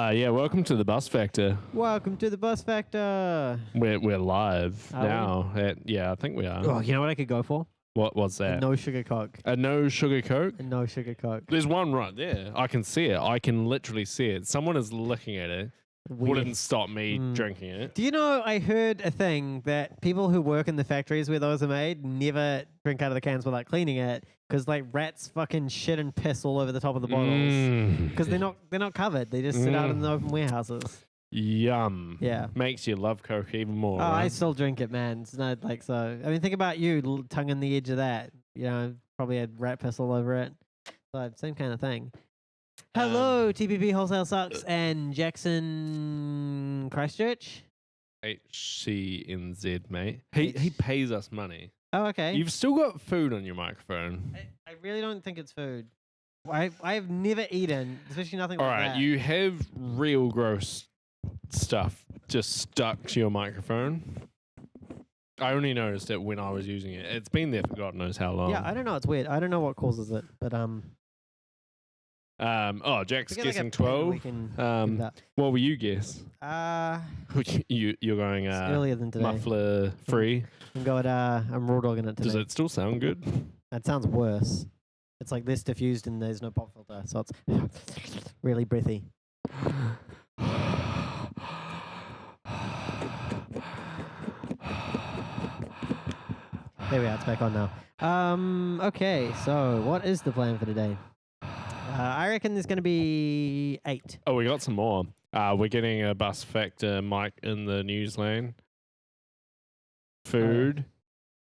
Yeah, welcome to the Bus Factor. Welcome to the Bus Factor. We're live Are we? now. Yeah, I think we are. Oh, you know what I could go for? What's A that? no sugar Coke. A no sugar Coke? A no sugar Coke. There's one right there. I can see it. I can literally see it. Someone is looking at it. Weird. Wouldn't stop me Mm. drinking it. Do you know, I heard a thing that people who work in the factories where those are made never drink out of the cans without cleaning it because like rats fucking shit and piss all over the top of the bottles because they're not covered. They just sit out in the open warehouses. Yum. Yeah. Makes you love Coke even more. Oh, I right? still drink it, man. It's not like so. I mean, think about you, tongue on the edge of that. You know, probably had rat piss all over it. So same kind of thing. Hello, TPP Wholesale Sucks and Jackson Christchurch. HCNZ, mate. He pays us money. Oh, okay. You've still got food on your microphone. I really don't think it's food. I've never eaten, especially nothing All like right, that. you have real gross stuff just stuck to your microphone. I only noticed it when I was using it. It's been there for God knows how long. Yeah, I don't know. It's weird. I don't know what causes it, but Jack's we get, like, guessing a pen 12. we can do that. What will you guess? You're going It's earlier than today. muffler free. I'm going. I'm raw dogging it today. Does it still sound good? That sounds worse. It's like this diffused and there's no pop filter, so it's really breathy. There we are. It's back on now. Okay. So what is the plan for today? I reckon there's going to be 8. Oh, we got some more. We're getting a Bus Factor mic in the news lane. Food.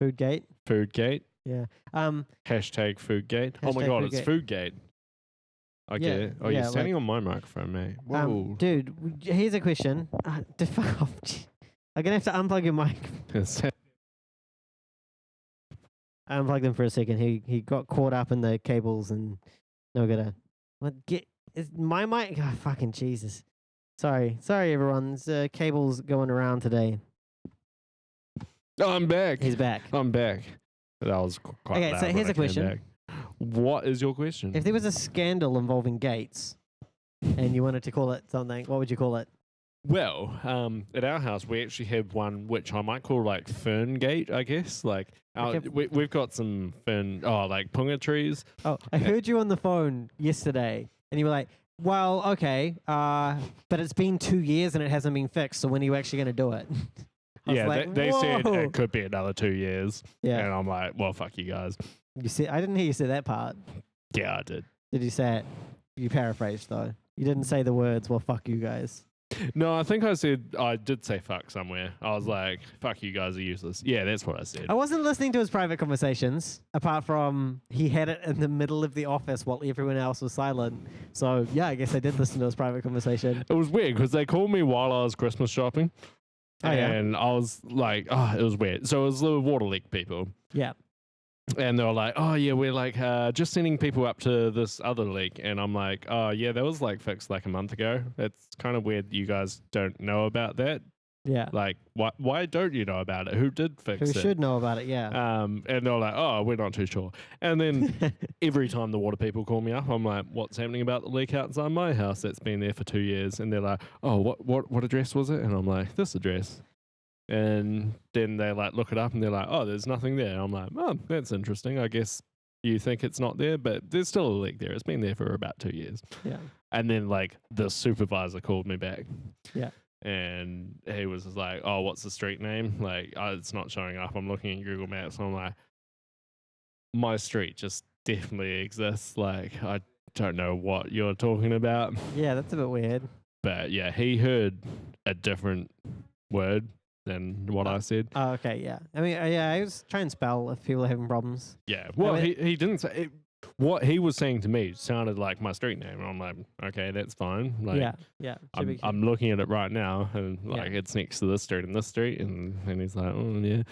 Foodgate. Foodgate. Yeah. Hashtag Foodgate. Oh my Hashtag God, it's Foodgate. Foodgate. I Yeah, get it. Oh, yeah, you're standing on my microphone, mate. Whoa. Dude, here's a question. Fuck off. I'm going to have to unplug your mic. I unplugged him for a second. He got caught up in the cables and no gonna. What is my mic? Oh, fucking Jesus. Sorry everyone. There's cables going around today. Oh, I'm back. He's back. I'm back. That was quite Okay, loud so when here's I a came question. back. What is your question? If there was a scandal involving Gates and you wanted to call it something, what would you call it? Well, at our house, we actually have one which I might call like Ferngate, I guess. Like, Okay. we've got some like punga trees. Oh, I heard you on the phone yesterday and you were like, well, okay, but it's been 2 years and it hasn't been fixed, so when are you actually going to do it? I was Yeah, like, they said "Whoa." it could be another 2 years. Yeah. And I'm like, well, fuck you guys. You said, I didn't hear you say that part. Yeah, I did. Did you say it? You paraphrased, though. You didn't say the words, well, fuck you guys. No, I think I did say fuck somewhere. I was like, fuck you guys are useless. Yeah, that's what I said. I wasn't listening to his private conversations, apart from he had it in the middle of the office while everyone else was silent. So, yeah, I guess I did listen to his private conversation. It was weird because they called me while I was Christmas shopping. Oh, yeah. And I was like, oh, it was weird. So it was the water leak people. Yeah. And they were like, oh, yeah, we're like just sending people up to this other leak. And I'm like, oh, yeah, that was like fixed like a month ago. It's kind of weird you guys don't know about that. Yeah. Like, why don't you know about it? Who did fix Who it? should know about it? Yeah. And they're like, oh, we're not too sure. And then every time the water people call me up, I'm like, what's happening about the leak outside my house that's been there for 2 years? And they're like, oh, what address was it? And I'm like, this address. And then they like look it up and they're like, oh, there's nothing there. I'm like, oh, that's interesting. I guess you think it's not there, but there's still a leak there. It's been there for about 2 years. Yeah. And then like the supervisor called me back. Yeah. And he was just like, oh, what's the street name? Like, it's not showing up. I'm looking at Google Maps and I'm like, my street just definitely exists. Like, I don't know what you're talking about. Yeah, that's a bit weird. But yeah, he heard a different word than what I said. Oh, okay, yeah. I mean, yeah, I was trying to spell if people are having problems. Yeah. Well, mean- he didn't say it. What he was saying to me sounded like my street name. And I'm like, okay, that's fine. Like, Yeah, yeah. should be- I'm looking at it right now, and Yeah. like it's next to this street and this street, and he's like, oh yeah,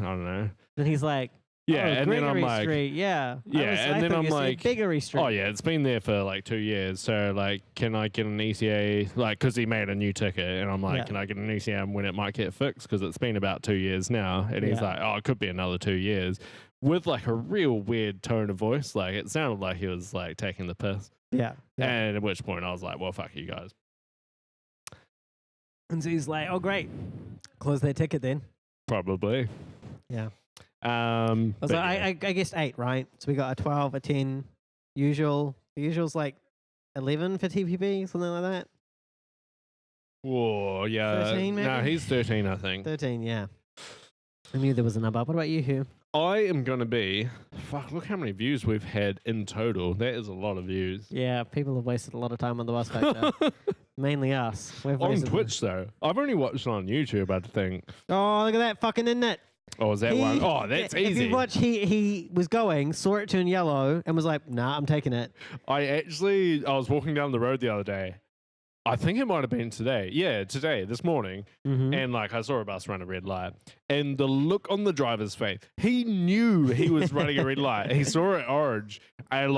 I don't know. Then he's like, Yeah, oh, and then I'm Gregory like, Street, yeah. Yeah, I and then thought I'm you said like, Biggery Street. oh yeah, it's been there for like 2 years. So like, can I get an ETA? Like, because he made a new ticket, and I'm like, Yeah. can I get an ETA when it might get fixed? Because it's been about 2 years now, and he's Yeah. like, oh, it could be another 2 years, with like a real weird tone of voice. Like it sounded like he was like taking the piss. Yeah, yeah. And at which point I was like, well, fuck you guys. And so he's like, oh, great. Close their ticket then. Probably. Yeah. So So I guessed 8, right? So we got a 12, a 10, usual. The usual's like 11 for TPP, something like that. Whoa, yeah. 13 No, maybe? he's 13, I think. 13, yeah. I knew there was a number. What about you, Hugh? I am going to be. Fuck, look how many views we've had in total. That is a lot of views. Yeah, people have wasted a lot of time on the bus factor. Mainly us. We've On wasted- Twitch, though. I've only watched it on YouTube, I think. Oh, look at that fucking internet. Oh, is that one? Oh, that's If easy. you watch, he was going, saw it turn yellow, and was like, nah, I'm taking it. I was walking down the road the other day. I think it might have been today. Yeah, today, this morning. Mm-hmm. And like I saw a bus run a red light, and the look on the driver's face, he knew he was running a red light. He saw it orange, and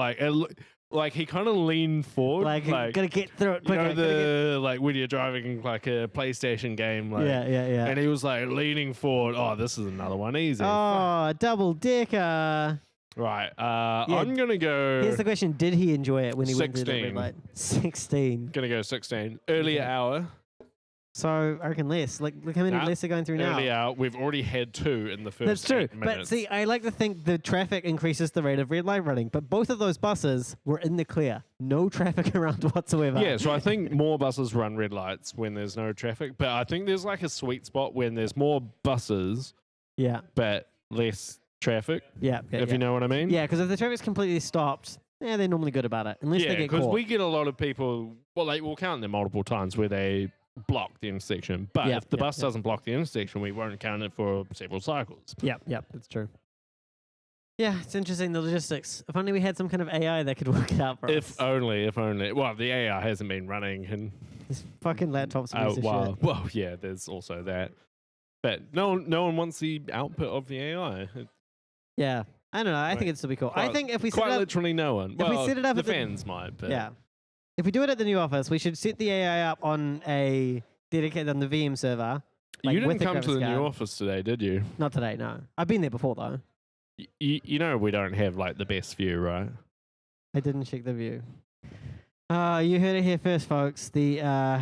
like he kind of leaned forward, Like, gotta get through it you quicker. know gotta get- like when you're driving like a PlayStation game, like, yeah. and he was like leaning forward. Oh, this is another one, easy. Oh, double decker. Right, I'm gonna go. Here's the question: did he enjoy it when he went through the red 16. light? 16. Gonna go 16. Earlier hour. So I reckon less. Like, look how many Nah, less are going through now. Early hour. We've already had 2 in the first. That's true. 8 But minutes. see, I like to think the traffic increases the rate of red light running. But both of those buses were in the clear. No traffic around whatsoever. Yeah, so I think more buses run red lights when there's no traffic, but I think there's like a sweet spot when there's more buses Yeah. but less traffic, Yeah. if you know what I mean. Yeah, because if the traffic's completely stopped, they're normally good about it. Unless Yeah, they get because caught. we get a lot of people, well, like, we'll count them multiple times where they block the intersection, but Yep, if the yep, bus yep. doesn't block the intersection, we won't count it for several cycles. Yep, that's true. Yeah, it's interesting, the logistics. If only we had some kind of AI that could work it out for us. If only. Well, the AI hasn't been running in This fucking laptop's a a piece of while. shit. Well, yeah, there's also that. But no one wants the output of the AI. Yeah. I don't know. I Right. think it'd still be cool. I Quite- think if we set Quite it up, literally no one. we Well, set it up the at the- fans might, but yeah. If we do it at the new office, we should set the AI up on a dedicated on the VM server. Like, you with didn't come to the graphics new card. office today, did you? Not today, no. I've been there before though. You know we don't have like the best view, right? I didn't check the view. You heard it here first, folks. The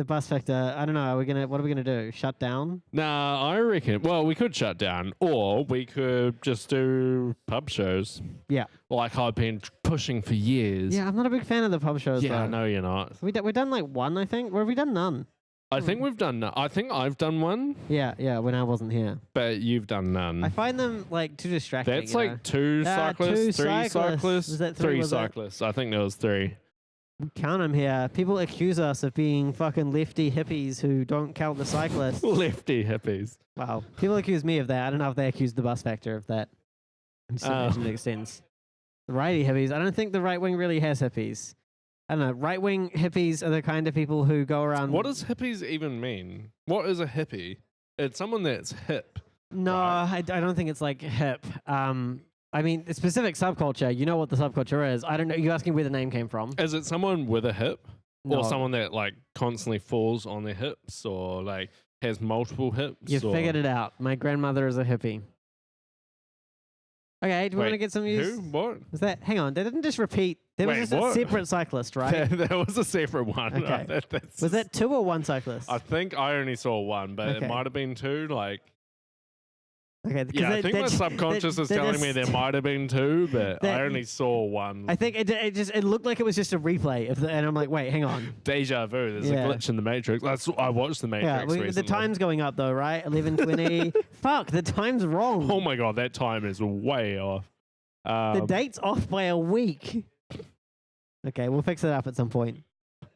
bus factor. I don't know. What are we gonna do? Shut down? Nah, I reckon. Well, we could shut down, or we could just do pub shows. Yeah. Like I've been pushing for years. Yeah, I'm not a big fan of the pub shows. Yeah, I though. know you're not. We've done like one, I think. Or have we done none? I think we've done. I think I've done one, Yeah, when I wasn't here. but you've done none. I find them like too distracting. That's you know? like 2 cyclists, 2 3 cyclists. cyclists, Was that 3? 3 Was that- cyclists. I think there was 3. We count them here. People accuse us of being fucking lefty hippies who don't count the cyclists. Lefty hippies. Wow. People accuse me of that. I don't know if they accuse the bus factor of that. I'm just imagining it extends. The righty hippies. I don't think the right wing really has hippies. I don't know. Right wing hippies are the kind of people who go around. What does hippies even mean? What is a hippie? It's someone that's hip. No, right? I don't think it's like hip. I mean, the specific subculture. You know what the subculture is. I don't know. You're asking where the name came from. Is it someone with a hip? No. Or someone that like constantly falls on their hips or like has multiple hips? You or... figured it out. My grandmother is a hippie. Okay, do we want to Wait, get some news? Who? What? Was that? Hang on, they didn't just repeat. There was Wait, just what? a separate cyclist, right? That was a separate one. Okay. That's Was that 2 or 1 cyclist? I think I only saw one, but Okay. it might have been 2. Like, Okay, 'cause yeah, I think my subconscious is telling me there just- might have been 2, but that- I only saw one. I think it looked like it was just a replay of and I'm like, wait, hang on. Deja vu. There's Yeah. a glitch in the Matrix. I watched the Matrix Yeah, the recently. time's going up though, right? 11:20. Fuck, the time's wrong. Oh my god, that time is way off. The date's off by a week. Okay, we'll fix it up at some point.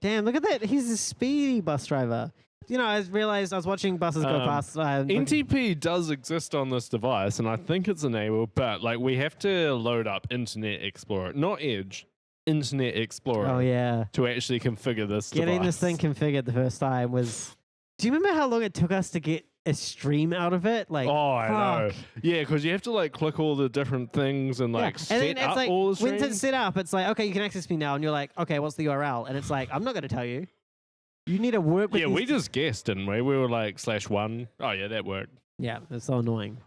Damn, look at that. He's a speedy bus driver. You know, I realized I was watching buses go past. NTP does exist on this device, and I think it's enabled, but like we have to load up Internet Explorer, not Edge, Internet Explorer, Oh yeah, to actually configure this getting device. this thing configured the first time was. Do you remember how long it took us to get a stream out of it? Like, Oh, I know. fuck. Yeah, because you have to like click all the different things and like And set then it's up like, all the once streams. it's set up, it's like, okay, you can access me now, and you're like, okay, what's the URL? And it's like, I'm not going to tell you. You need to work with. Yeah, these we just guessed, didn't we? We were like /1. Oh yeah, that worked. Yeah, it's so annoying.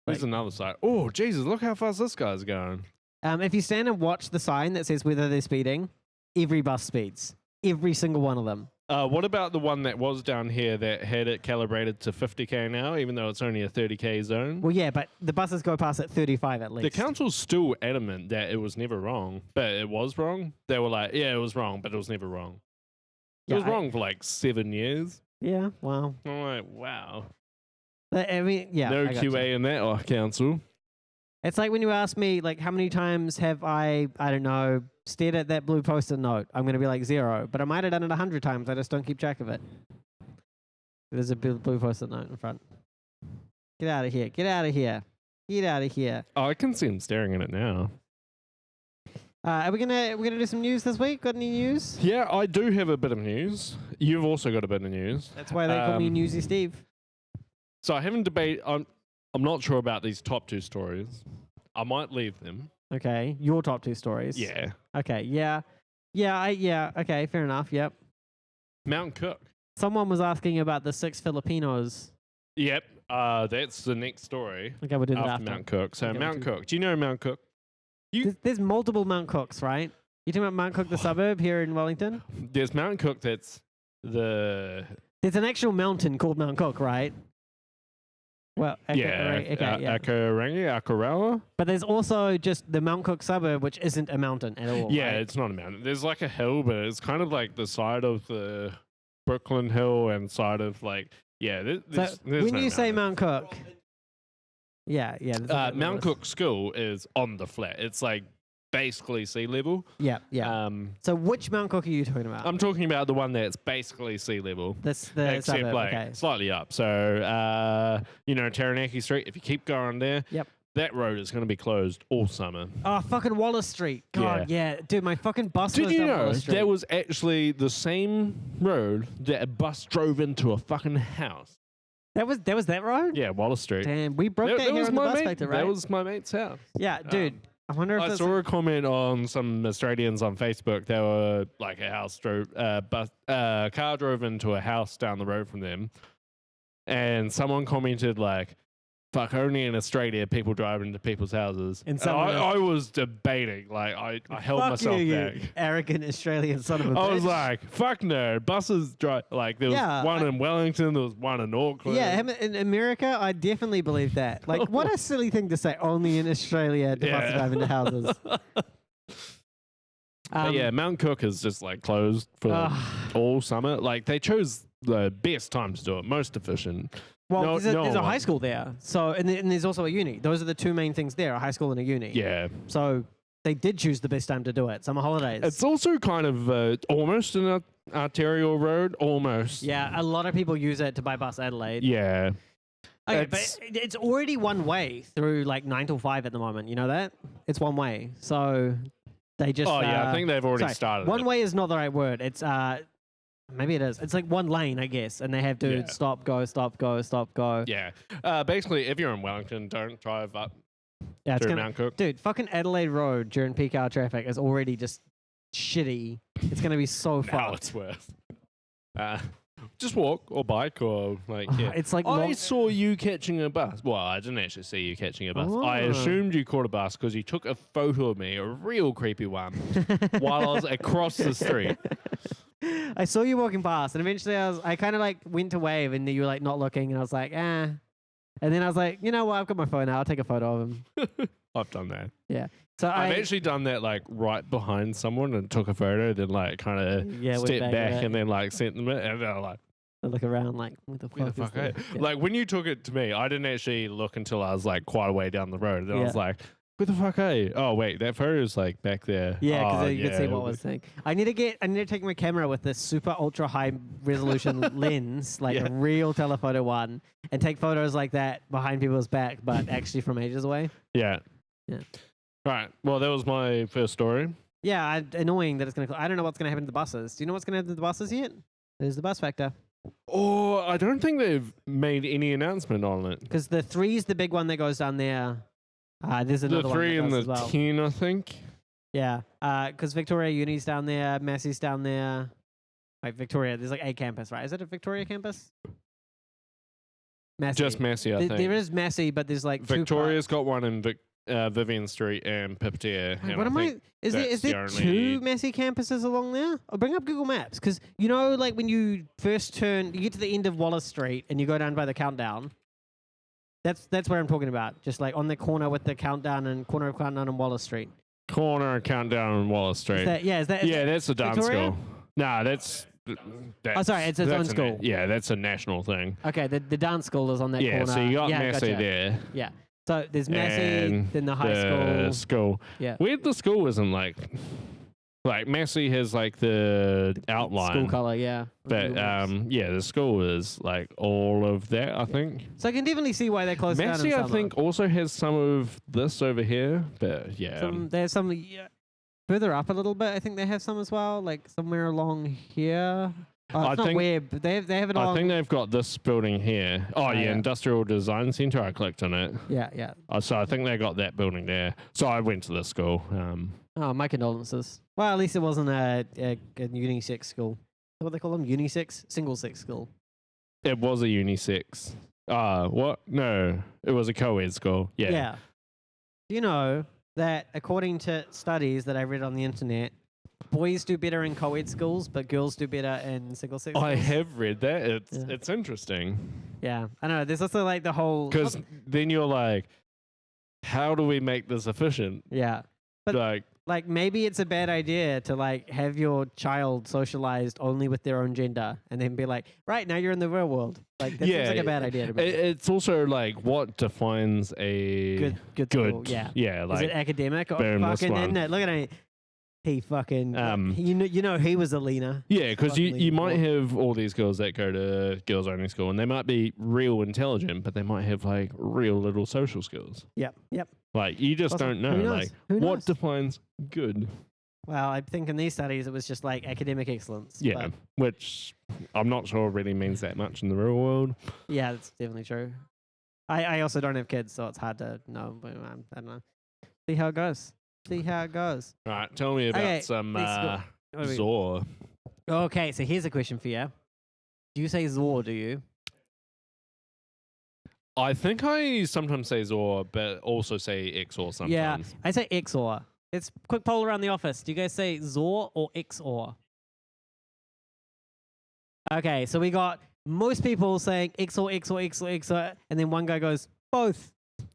There's another site. Oh Jesus, look how fast this guy's going. If you stand and watch the sign that says whether they're speeding, every bus speeds. Every single one of them. What about the one that was down here that had it calibrated to 50k now, even though it's only a 30k zone? Well, yeah, but the buses go past at 35 at least. The council's still adamant that it was never wrong, but it was wrong. They were like, yeah, it was wrong, but it was never wrong. It Yeah, was wrong for like 7 years. Yeah, well, I'm like, wow. I mean, yeah. No I got QA you. in that council. It's like when you ask me, like, how many times have I don't know, stared at that blue post-it note? I'm going to be like 0, but I might have done it 100 times. I just don't keep track of it. There's a blue post-it note in front. Get out of here. Get out of here. Get out of here. Oh, I can see him staring at it now. Are we gonna do some news this week? Got any news? Yeah, I do have a bit of news. You've also got a bit of news. That's why they call me Newsy Steve. So I haven't debated. I'm not sure about these top 2 stories. I might leave them. Okay, your top 2 stories. Yeah. Okay. Yeah. Yeah. Okay. Fair enough. Yep. Mount Cook. Someone was asking about the 6 Filipinos. Yep. That's the next story Okay, we'll do that after after. Mount Cook. So Okay, we'll Mount do- Cook. Do you know Mount Cook? There's multiple Mount Cooks, right? You talking about Mount Cook, the suburb here in Wellington? There's Mount Cook. That's the There's an actual mountain called Mount Cook, right? Well, okay, yeah. Akarangi. But there's also just the Mount Cook suburb, which isn't a mountain at all. Yeah, right? it's not a mountain. There's like a hill, but it's kind of like the side of the Brooklyn Hill and side of like So there's when no you say mountain. Mount Cook, yeah. there's a bit of Mount this. Cook School is on the flat. It's like basically sea level. Yeah. So which Mount Cook are you talking about? I'm talking about the one that's basically sea level. That's the Except suburb. like Okay. slightly up. So Taranaki Street, if you keep going there, Yep. that road is going to be closed all summer. Oh, fucking Wallace Street. God, yeah. Dude, my fucking bus Did was you down know Wallace Street. that was actually the same road that a bus drove into a fucking house? That was that road? Yeah, Wallace Street. Damn, we broke that here was on the my bus mate. factor, right? That was my mate's house. Yeah, dude. I wonder if I that's saw a comment on some Australians on Facebook. They were like a car drove into a house down the road from them, and someone commented like, "Fuck, only in Australia people drive into people's houses." And And someone I was debating, like I held Fuck myself you, back. you arrogant Australian son of a bitch. I was like, "Fuck no, buses drive." Like there was Yeah, one in Wellington, there was one in Auckland. yeah, in America, I definitely believe that. Like, what a silly thing to say. Only in Australia do buses drive into houses. But yeah, Mount Cook is just like closed for all summer. Like they chose the best time to do it, most efficient. well, no- there's no a high one- school there. So, and there's also a uni. Those are the two main things there: a high school and a uni. Yeah, So they did choose the best time to do it. Summer holidays. it's also kind of almost an arterial road, almost. yeah, a lot of people use it to bypass Adelaide. Yeah. Okay, It's- but it's already one way through like 9 till 5 at the moment. You know that? It's one way. So They just Oh yeah, I think they've already sorry, started. one it. way is not the right word. It's maybe it is. It's like one lane, I guess, and they have to Yeah. stop, go, stop, go, stop, go. Yeah. Basically, if you're in Wellington, don't drive up Yeah, it's through gonna, Mount Cook. dude. Fucking Adelaide Road during peak hour traffic is already just shitty. It's gonna be so Now fucked. it's worse. Just walk or bike or like yeah. It's like I long- saw you catching a bus. Well, I didn't actually see you catching a bus. I Oh. assumed you caught a bus because you took a photo of me, a real creepy one, while I was across the street. I saw you walking past, and eventually I kind of like went to wave, and you were like not looking, and I was like, eh. And then I was like, you know what? I've got my phone now. I'll take a photo of him. I've done that. So I've actually done that like right behind someone and took a photo, then like kind of went stepped back back, a bit. and then like sent them it, and they're like, I look around like, what the "Where fuck, the fuck?" is Are this? you? Like when you took it to me, I didn't actually look until I was like quite a way down the road, and I was Yeah. like, "Where the fuck are you?" Oh wait, that photo is like back there. Yeah, because Oh, you could see yeah. what was saying. I need to take my camera with this super ultra high resolution lens, like Yeah. a real telephoto one, and take photos like that behind people's back, but actually from ages away. Yeah. Yeah. Right. Well, that was my first story. Yeah, annoying that it's gonna. I don't know what's gonna happen to the buses. Do you know what's gonna happen to the buses yet? There's the bus factor. Oh, I don't think they've made any announcement on it. Because the 3 is the big one that goes down there. There's another The one 3 that and does the as well. 10, I think. Yeah, because Victoria Uni's down there, Massey's down there. Wait, Victoria, there's like a campus, right? Is it a Victoria campus? Massey. Just Massey, I think. There is Massey, but there's like Victoria's got one in Vivian Street and Pipitier. Wait, and what I am I? think Is that's there the 2 only- Massey campuses along there? I'll bring up Google Maps because you know, like when you first turn, you get to the end of Wallace Street and you go down by the Countdown. That's where I'm talking about. Just like on the corner with the Countdown and corner of Countdown and Wallace Street. Corner Countdown on Wallace Street. Is that, yeah, is that? Yeah, that's a dance Victoria? school. Nah, that's. Oh, sorry, it's its own that's school. Yeah, that's a national thing. Okay, the dance school is on that Yeah, corner. so you got yeah, Massey gotcha. there. Yeah. So there's Massey, And then the high the school. school. Yeah. Weird the school isn't like Massey has like the outline. School color, yeah. But yeah, the school is like all of that, I think. So I can definitely see why they're closed down in Massey, I summer. think, also has some of this over here, but yeah. There's some further up a little bit. I think they have some as well, like somewhere along here. Oh, I it's not think- where, but they have it I along. think they've got this building here. Oh, yeah, yeah. Industrial Design Centre. I clicked on it. Yeah. So I think they got that building there. So I went to the school. Oh, my condolences. Well, at least it wasn't a unisex school. Is that what they call them? Unisex? Single-sex school. It was a unisex. What? No, it was a co-ed school. Yeah. Do you know that according to studies that I read on the internet, boys do better in co-ed schools, but girls do better in single-sex schools? I have read that. Yeah. It's interesting. Yeah, I know. There's also like the whole... Because then you're like, how do we make this efficient? Yeah. But- Like, maybe it's a bad idea to like have your child socialized only with their own gender and then be like, right, now you're in the real world. Like that seems like a bad idea to me. it's also like what defines a Good school, yeah. Yeah, Is like it academic or boom, this fucking one. isn't it? Look at it. He fucking you know he was a leaner. yeah, because fucking you might lean have all these girls that go to girls only school, and they might be real intelligent, but they might have like real little social skills. Yep. Like you just Possible. don't know. Who knows? Like Who what knows? defines good? Well, I think in these studies it was just like academic excellence. Yeah, but which I'm not sure really means that much in the real world. yeah, that's definitely true. I also don't have kids, so it's hard to know. But I don't know. See how it goes. All right, tell me about Okay, some let's go. What do we- Zor. Okay, so here's a question for you. Do you say Zor, do you? I think I sometimes say Zor, but also say Xor sometimes. Yeah, I say XOR. It's quick poll around the office. Do you guys say Zor or XOR? Okay, so we got most people saying XOR, and then one guy goes, both.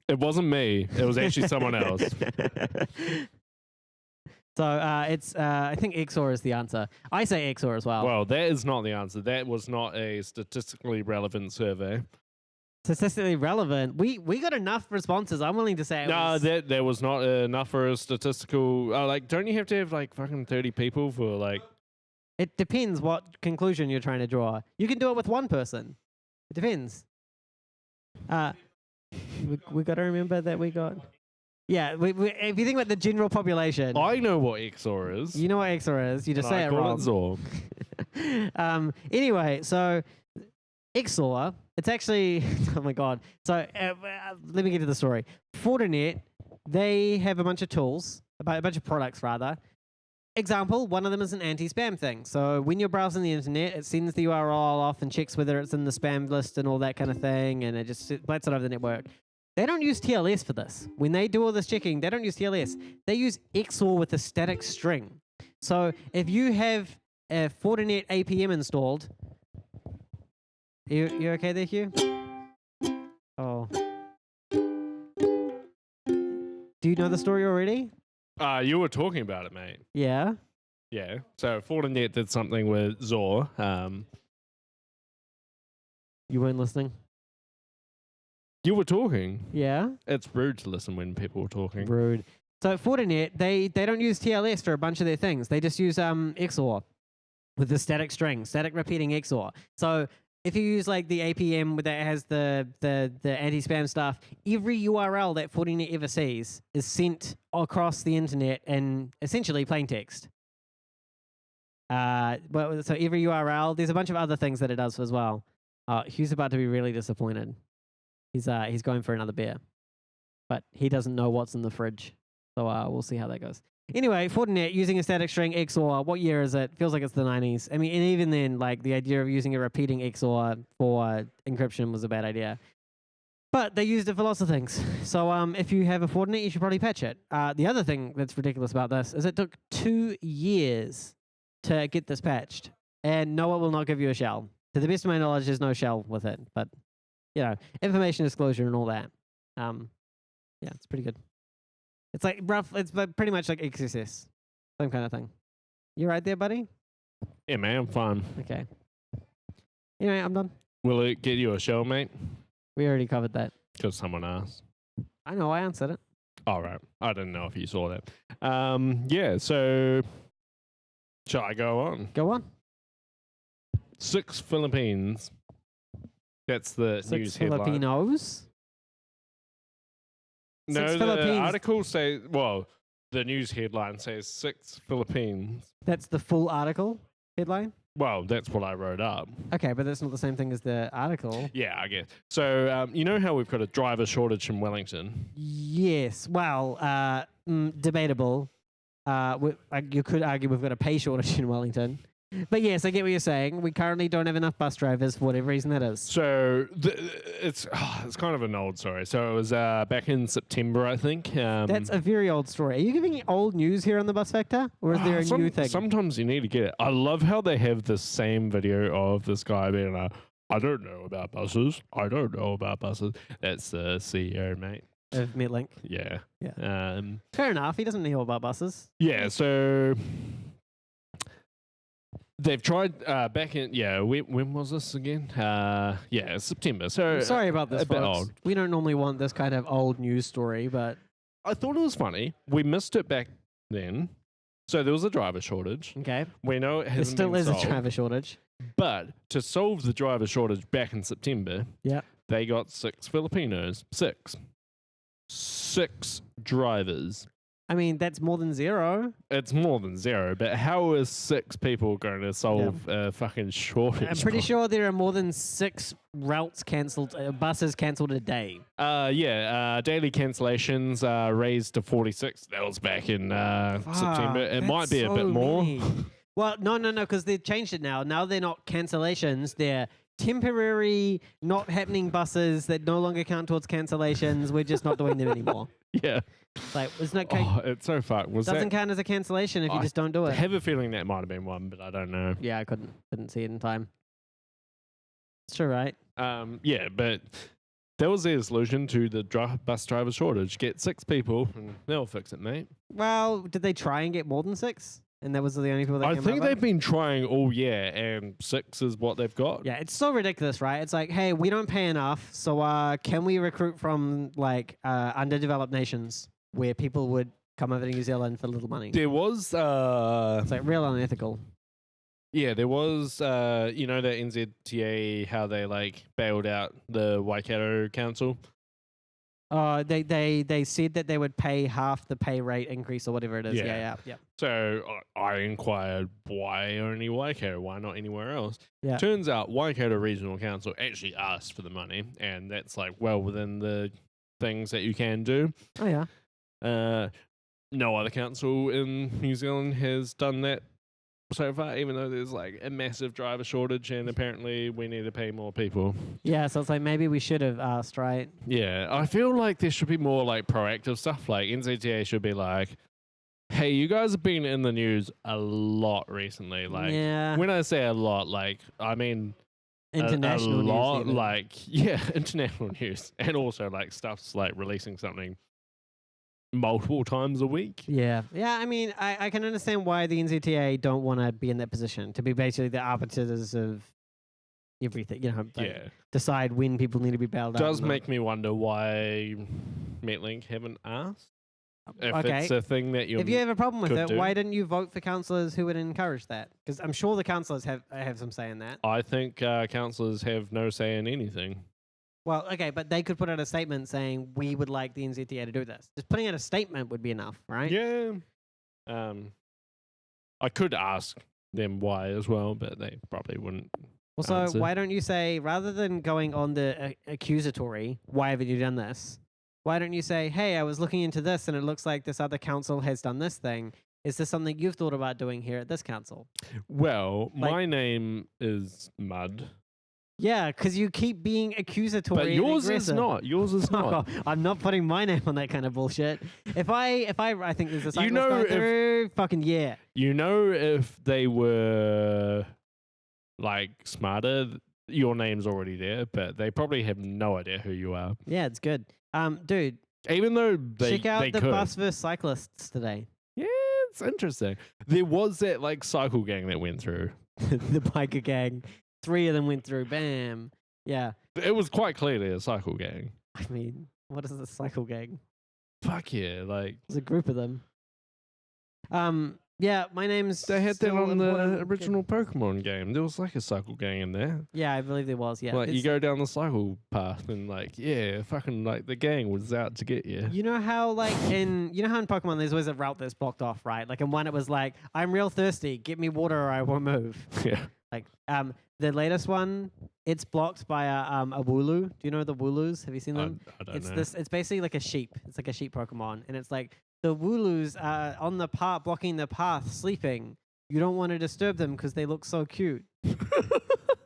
It wasn't me. It was actually someone else. So it's I think XOR is the answer. I say XOR as well. Well, that is not the answer. That was not a statistically relevant survey. Statistically relevant. We got enough responses. I'm willing to say it No, was. there was not enough for a statistical. Like, don't you have to have like fucking 30 people for like? It depends what conclusion you're trying to draw. You can do it with one person. It depends. We got to remember that we got Yeah, if you think about the general population, I know what XOR is. you know what XOR is. You just but say I it call wrong. Zor. Anyway, so XOR, it's actually, oh my God. So let me get to the story. Fortinet, they have a bunch of tools, a bunch of products rather. Example, one of them is an anti-spam thing. So when you're browsing the internet, it sends the URL off and checks whether it's in the spam list and all that kind of thing, and it just blats it over the network. They don't use TLS for this. When they do all this checking, they don't use TLS. They use XOR with a static string. So if you have a Fortinet APM installed, you okay there, Hugh? Oh. Do you know the story already? You were talking about it, mate. Yeah. Yeah. So Fortinet did something with Zor. You weren't listening? You were talking. Yeah. It's rude to listen when people are talking. Rude. So Fortinet, they don't use TLS for a bunch of their things. They just use XOR with the static string, static repeating XOR. So if you use like the APM that has the anti-spam stuff, every URL that Fortinet ever sees is sent across the internet in essentially plain text. But so every URL, there's a bunch of other things that it does as well. Hugh's about to be really disappointed. He's going for another beer, but he doesn't know what's in the fridge. So we'll see how that goes. Anyway, Fortinet using a static string XOR. What year is it? Feels like it's the 90s. I mean, and even then, like the idea of using a repeating XOR for encryption was a bad idea. But they used it for lots of things. So if you have a Fortinet, you should probably patch it. The other thing that's ridiculous about this is it took 2 years to get this patched, and no, it will not give you a shell. To the best of my knowledge, there's no shell with it. But you know, information disclosure and all that. Yeah, it's pretty good. It's like rough. It's pretty much like XSS, same kind of thing. You right there, buddy? Yeah, man, I'm fine. Okay. Anyway, I'm done. Will it get you a shell, mate? We already covered that. Because someone asked. I know. I answered it. All right. I didn't know if you saw that. Yeah, so shall I go on? Go on. 6 Philippines. That's the 6 news headline. Filipinos. No, 6 the Philippines. article says, well, the news headline says 6 Philippines. That's the full article headline. Well, that's what I wrote up. Okay, but that's not the same thing as the article. Yeah, I guess. So, you know how we've got a driver shortage in Wellington? Yes. Well, debatable. You could argue we've got a pay shortage in Wellington. But yes, I get what you're saying. We currently don't have enough bus drivers for whatever reason that is. So it's kind of an old story. So it was back in September, I think. That's a very old story. Are you giving me old news here on the Bus Factor? Or is there a new thing? Sometimes you need to get it. I love how they have the same video of this guy being like, I don't know about buses. I don't know about buses. That's the CEO, mate. Of Metlink. Yeah. Yeah. Fair enough. He doesn't know about buses. Yeah, so they've tried back in, when was this again? September. So I'm sorry about this, a bit folks. old. We don't normally want this kind of old news story, but I thought it was funny. We missed it back then. So there was a driver shortage. okay. We know it There hasn't still been is solved. a driver shortage. But to solve the driver shortage back in September, Yeah. they got 6 Filipinos. 6 drivers. I mean, that's more than 0. It's more than 0, but how is 6 people going to solve a fucking shortage? I'm pretty sure there are more than 6 routes cancelled, buses cancelled a day. Daily cancellations raised to 46. That was back in September. It might be a bit more. Well, no, because they've changed it now. Now they're not cancellations. They're temporary, not happening buses that no longer count towards cancellations. We're just not doing them anymore. Yeah. Like, it's not It's so fucked. doesn't count as a cancellation if you just don't do I it. have a feeling that might have been one, but I don't know. Yeah, I couldn't see it in time. It's true, right? But that was their solution to the bus driver shortage. Get 6 people and they'll fix it, mate. Well, did they try and get more than 6? And that was the only people that I came think over? they've been trying all year, and 6 is what they've got. Yeah, it's so ridiculous, right? It's like, hey, we don't pay enough, so can we recruit from like underdeveloped nations where people would come over to New Zealand for little money? There was, It's like real unethical. there was, the NZTA, how they like bailed out the Waikato Council. They said that they would pay half the pay rate increase or whatever it is. Yeah. Yeah. So I inquired why only Waikato, why not anywhere else? Yeah. Turns out Waikato Regional Council actually asked for the money, and that's like well within the things that you can do. Oh yeah. No other council in New Zealand has done that so far, even though there's like a massive driver shortage and apparently we need to pay more people. Yeah, so it's like maybe we should have asked, right? Yeah, I feel like there should be more like proactive stuff. Like NZTA should be like, hey, you guys have been in the news a lot recently. Like, yeah. when I say a lot, like, I mean International a lot, news. like, yeah, international news. And also like stuff's like releasing something multiple times a week. Yeah. I mean, I can understand why the NZTA don't want to be in that position to be basically the arbiters of everything. You know, like decide when people need to be bailed out. Does make me wonder why Metlink haven't asked. If Okay. it's a thing that you If you have a problem with could it, do. why didn't you vote for councillors who would encourage that? Because I'm sure the councillors have some say in that. I think councillors have no say in anything. Well, okay, but they could put out a statement saying we would like the NZTA to do this. Just putting out a statement would be enough, right? Yeah. I could ask them why as well, but they probably wouldn't. Also, answer. why don't you say, rather than going on the accusatory, why haven't you done this? Why don't you say, hey, I was looking into this and it looks like this other council has done this thing. Is this something you've thought about doing here at this council? Well, Like- my name is Mud, Yeah, because you keep being accusatory. but and yours is aggressive. not. Yours is Fuck not. off. I'm not putting my name on that kind of bullshit. If I think there's a cyclist know going if- through, fucking yeah. You know, if they were like smarter, your name's already there, but they probably have no idea who you are. Yeah, it's good. Dude, Even though they check out they the could. bus versus cyclists today. Yeah, it's interesting. There was that like cycle gang that went through. The biker gang. 3 of them went through. Bam. Yeah. It was quite clearly a cycle gang. I mean, what is the cycle gang? Fuck yeah, like There's a group of them. Yeah, my name's. they had that still on the important. original Pokemon game. There was like a cycle gang in there. Yeah, I believe there was. Yeah. Like you It's- go down the cycle path and like yeah, fucking like the gang was out to get you. You know how in Pokemon there's always a route that's blocked off, right? Like in one it was like, I'm real thirsty, get me water or I won't move. Yeah. Like the latest one, it's blocked by a Wooloo. Do you know the Wooloos? Have you seen them? I don't It's know. it's basically like a sheep. It's like a sheep Pokemon. And it's like the Wooloos are on the path blocking the path sleeping. You don't want to disturb them because they look so cute.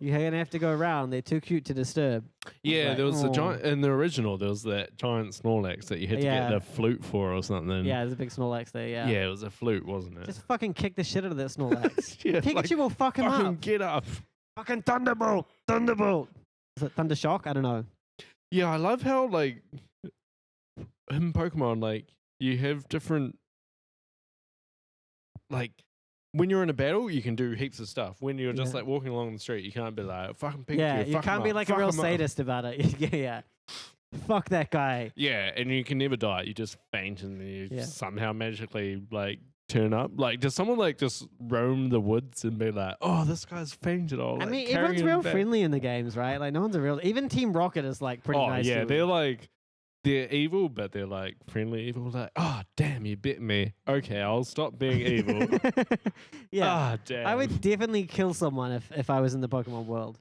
You're gonna have to go around. They're too cute to disturb. Yeah, like, there was a "Aw." giant in the original. There was that giant Snorlax that you had to Yeah. get the flute for or something. Yeah, there's a big Snorlax there. Yeah. yeah, it was a flute, wasn't it? Just fucking kick the shit out of that Snorlax. yeah, Pikachu like, will fuck him fucking up. get up. Fucking Thunderbolt! Thunderbolt! Is it Thundershock? I don't know. Yeah, I love how like in Pokemon, like you have different like when you're in a battle, you can do heaps of stuff. When you're just Yeah. like walking along the street, you can't be like fucking Pikachu. Yeah, you fuck can't him be up, like a fuck real him up." sadist about it. yeah. Fuck that guy. Yeah, and you can never die. You just faint and then you Yeah. somehow magically like turn up. Like, does someone like just roam the woods and be like, "Oh, this guy's fainted"? Or, I like, mean, carry everyone's him real back. friendly in the games, right? Like, no one's a real. Even Team Rocket is like pretty Oh nice. yeah, to they're him. like they're evil, but they're like friendly evil. Like, oh damn, you bit me. Okay, I'll stop being evil. yeah. Ah damn. I would definitely kill someone if I was in the Pokemon world.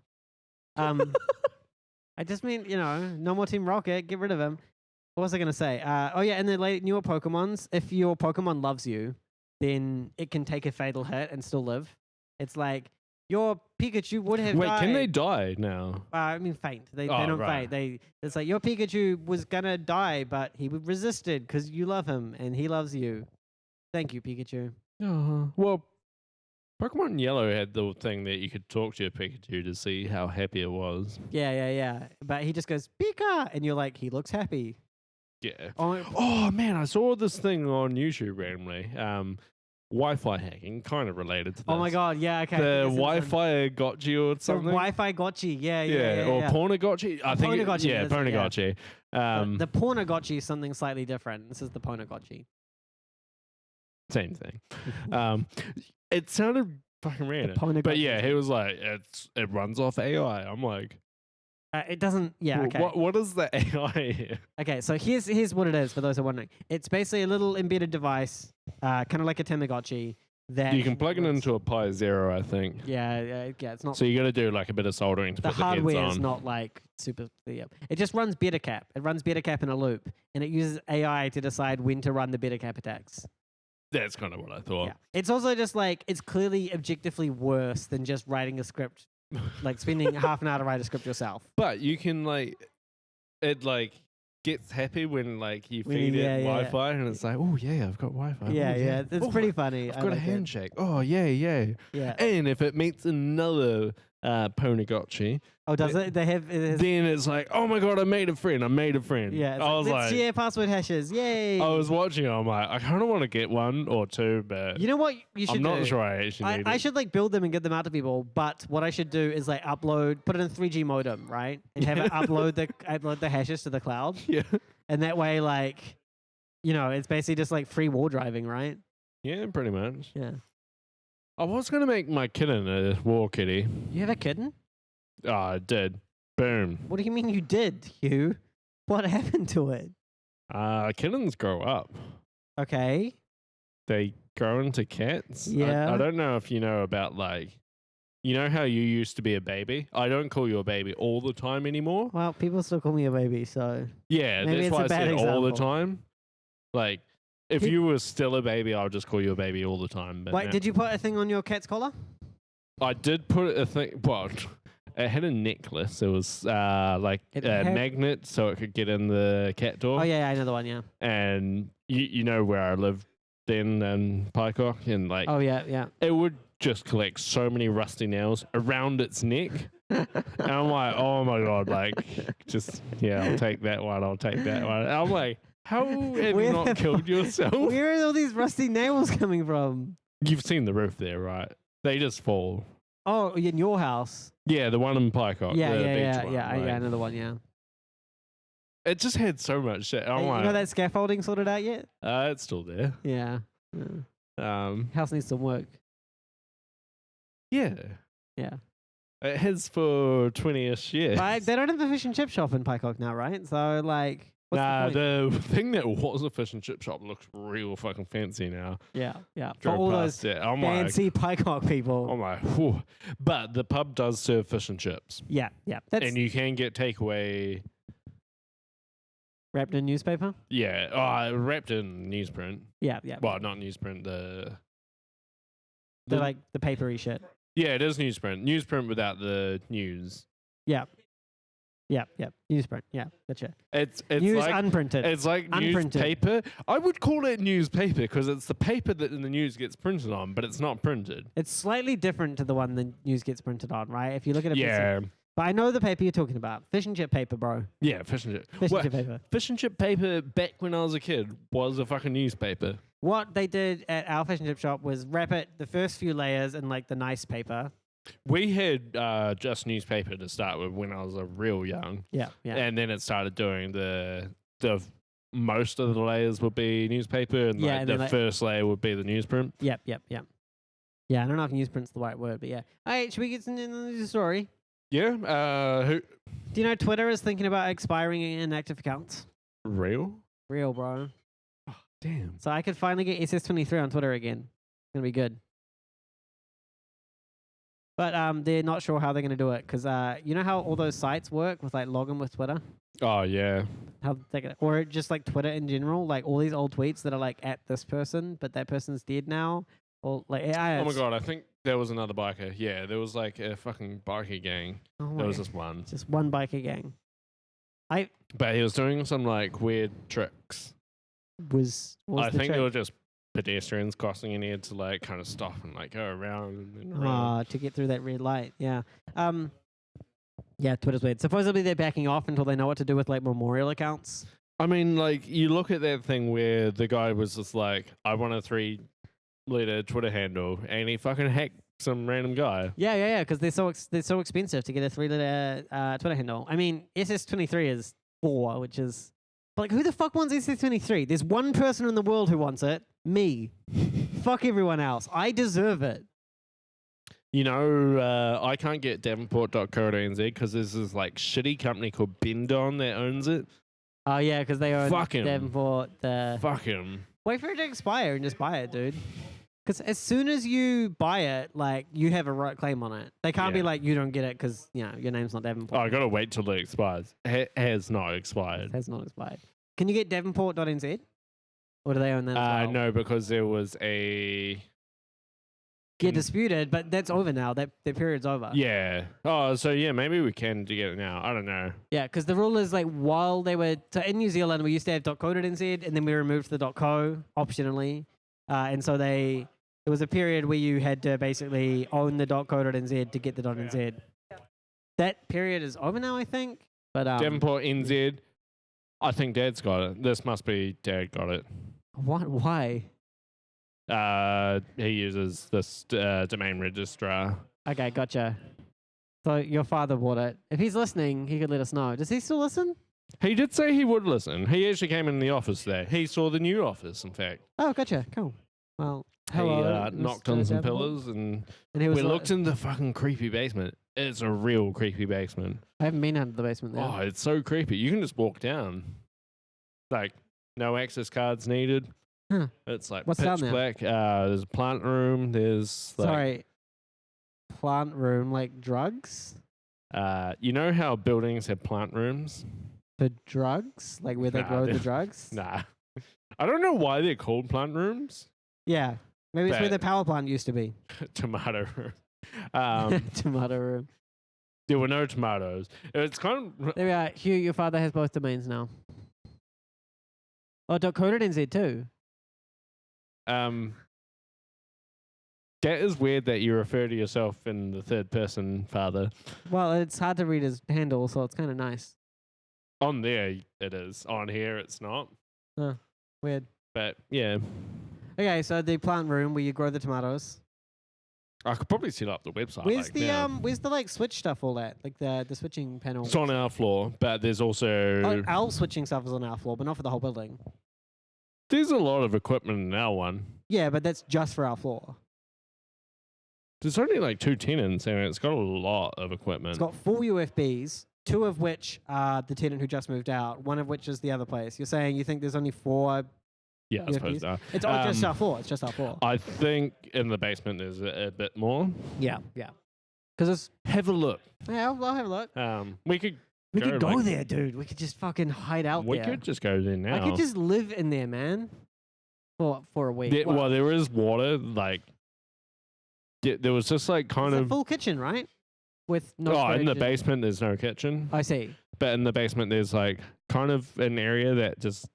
I just mean, no more Team Rocket. Get rid of him. What was I gonna say? Oh yeah, and the newer Pokemons. If your Pokemon loves you, then it can take a fatal hit and still live. It's like your Pikachu would have Wait, died. can they die now? I mean, faint. They Oh, don't right. faint. It's like your Pikachu was gonna die, but he resisted because you love him and he loves you. Thank you, Pikachu. Well, Pokemon Yellow had the thing that you could talk to your Pikachu to see how happy it was. Yeah. But he just goes Pika, and you're like, he looks happy. Yeah. Oh, Oh man, I saw this thing on YouTube randomly. Wi-Fi hacking, kind of related to this. oh my god, yeah, okay. The Yes, Wi-Fi got you or The something. Wi-Fi gotchi, yeah. or Pornogotchi. I think. Pornogotchi, Yeah, that's it, yeah. Pornogotchi. The Pornogotchi is something slightly different. This is the Pornogotchi. Same thing. It sounded fucking random. But yeah, Pornogotchi. he was like, it runs off AI. I'm like, It doesn't. Yeah. Well, Okay. What is the AI here? Okay. So here's what it is for those who are wondering. It's basically a little embedded device, kind of like a Tamagotchi. That You can plug it runs- into a Pi Zero, I think. Yeah. It's not. So you got to do like a bit of soldering to The put the heads hardware is on. not like super. Yeah. It just runs Betacap. It runs Betacap in a loop, and it uses AI to decide when to run the Betacap attacks. That's kind of what I thought. Yeah. It's also just like it's clearly objectively worse than just writing a script, like spending half an hour to write a script yourself. But you can it gets happy when you When feed you- yeah, it yeah, Wi-Fi, and it's like, oh yeah, I've got Wi-Fi. Yeah, Oh, yeah. It's Oh, pretty funny. I've I got a like it. handshake. Oh yeah, yeah. Yeah. And if it meets another Ponygotchi, Oh, does it? They have. It has, then it's like, oh my god, I made a friend. yeah. It's I was let's like, share password hashes. Yay. I was watching. I'm like, I kind of want to get one or two, but You know what you should I'm not do? sure I actually need I it. should build them and get them out to people, but what I should do is put it in 3G modem, right, and have it upload the hashes to the cloud, Yeah, and that way, it's basically just free war driving, right? yeah, pretty much. Yeah. I was gonna make my kitten a war kitty. You have a kitten? Oh, I did. Boom. What do you mean you did, Hugh? What happened to it? Kittens grow up. Okay. They grow into cats. Yeah. I don't know if you know about you know how you used to be a baby? I don't call you a baby all the time anymore. Well, people still call me a baby, so Yeah, Maybe that's it's why a I bad said all the example. time. If Did- you were still a baby, I'll just call you a baby all the time. But wait, now- did you put a thing on your cat's collar? I did put a thing. Well, it had a necklace. It was It a had- magnet, so it could get in the cat door. Oh yeah, I know the one. Yeah. And you know where I lived then in Pycock, and Oh yeah, yeah. it would just collect so many rusty nails around its neck. And I'm like, oh my god, I'll take that one. I'll take that one. And I'm like, how have you Where not the killed yourself? Where are all these rusty nails coming from? You've seen the roof there, right? They just fall. Oh, in your house? Yeah, the one in Pycock. Yeah, the yeah, beach yeah, one, yeah. like, I know the one. Yeah. It just had so much shit. I'm Hey, like, you got that scaffolding sorted out yet? it's still there. Yeah. House needs some work. Yeah. Yeah. It has for 20-ish years. But they don't have a fish and chip shop in Pycock now, right? So what's Nah, the point? the thing that was a fish and chip shop looks real fucking fancy now. Yeah, yeah. For Drove all past those it. I'm fancy Pycock people. like, I'm like, whew. But the pub does serve fish and chips. Yeah, yeah. That's And you can get takeaway. wrapped in newspaper. Yeah, wrapped in newsprint. Yeah, yeah. Well, not newsprint. The The papery shit. yeah, it is newsprint. Newsprint without the news. Yeah. Yeah, yeah. Newsprint. Yeah, gotcha. It's News like unprinted. it's like Unprinted. newspaper. I would call it newspaper because it's the paper that the news gets printed on, but it's not printed. It's slightly different to the one the news gets printed on, right? If you look at it, Yeah, but I know the paper you're talking about. Fish and chip paper, bro. yeah, fish and chip. Fish Well, and chip paper. fish and chip paper back when I was a kid was a fucking newspaper. What they did at our fish and chip shop was wrap it the first few layers in the nice paper. We had just newspaper to start with when I was real young, Yeah, yeah. and then it started doing the most of the layers would be newspaper, and Yeah, and then the first layer would be the newsprint. Yep, yep, yep. Yeah, I don't know if newsprint's the right word, but yeah. All right, should we get into the story? Yeah, who Do you know Twitter is thinking about expiring inactive accounts? real? Real, bro. Damn. So I could finally get SS23 on Twitter again. It's gonna be good. But they're not sure how they're gonna do it because you know how all those sites work with login with Twitter, Oh yeah. how they gonna, or just Twitter in general, all these old tweets that are at this person, but that person's dead now, or AI. Oh my god, I think there was another biker. Yeah, there was a fucking biker gang. Oh my There was God. just one. Just one biker gang. But he was doing some weird tricks. Was I the think trick? they were just pedestrians crossing and he had to kind of stop and go around and then around. To get through that red light. Yeah. Yeah, Twitter's weird. Supposedly they're backing off until they know what to do with memorial accounts. I mean, you look at that thing where the guy was just I want a 3-letter Twitter handle, and he fucking hacked some random guy. Yeah, because they're so expensive to get a 3-letter Twitter handle. I mean, SS23 is 4, which is. But who the fuck wants SS23? There's one person in the world who wants it. Me. Fuck everyone else. I deserve it. You know, I can't get Devonport.co.nz because there's this like shitty company called Bendon that owns it. Oh yeah, because they own Fuck 'em. Devonport. Fuck him. Wait for it to expire and just buy it, dude. Because as soon as you buy it, like you have a right claim on it. They can't be Yeah. like you don't get it because your name's not Devonport. Oh, I gotta wait till it expires. It has not expired. It has not expired. Can you get Devonport.nz? Or do they own that as well? No, because there was a Get disputed, but that's over now. That period's over. yeah. Oh, so yeah, maybe we can get it now. I don't know. Yeah, because the rule is like while they were so in New Zealand, we used to have .co.nz, and then we removed the .co optionally, and so there was a period where you had to basically own the .co.nz to get the .nz. That period is over now, I think. But Devonport NZ. I think Dad's got it. This must be Dad got it. what? Why? He uses this domain registrar. Okay, gotcha. So your father bought it. If he's listening, he could let us know. Does he still listen? He did say he would listen. He actually came in the office today. He saw the new office, in fact. Oh, gotcha. Cool. Well, hello. He knocked on Mr. some Davenport. pillars and And he was we like- looked in the fucking creepy basement. It's a real creepy basement. I haven't been out of the basement there. Oh, it's so creepy. You can just walk down. Like, no access cards needed. Huh. It's like What's pitch down there? black. There's a plant room. There's like, Sorry. Plant room, like drugs? you know how buildings have plant rooms? For drugs? Like where they Nah, grow the they're- drugs? Nah. I don't know why they're called plant rooms. Yeah. Maybe it's where the But- power plant used to be. Tomato room. Tomato room. There were no tomatoes. It's kind of There we are. Hugh, your father has both domains now. Oh, .co.nz too. that is weird that you refer to yourself in the third person, father. Well, it's hard to read his handle, so it's kind of nice. On there it is. On here it's not. Weird. But yeah, Okay, so the plant room where you grow the tomatoes. I could probably set up the website. Where's like the now. where's the like switch stuff all at? Like the switching panel. It's on our floor, but there's also Oh, our switching stuff is on our floor, but not for the whole building. there's a lot of equipment in our one. Yeah, but that's just for our floor. There's only like 2 tenants and it's got a lot of equipment. It's got 4 UFBs, 2 of which are the tenant who just moved out, 1 of which is the other place. You're saying you think there's only 4? yeah, I suppose so. It's just our floor. It's just our floor. I think in the basement there's a bit more. Yeah, yeah. Because it's Have a look. yeah, I'll have a look. We could We Go, could go like- there, dude. We could just fucking hide out we there. could just go there now. I could just live in there, man. For a week. Well, there is water. Like there was just like kind it's a of. full kitchen, right? With no. Oh, in the fridge and- basement there's no kitchen, I see. but in the basement there's like kind of an area that just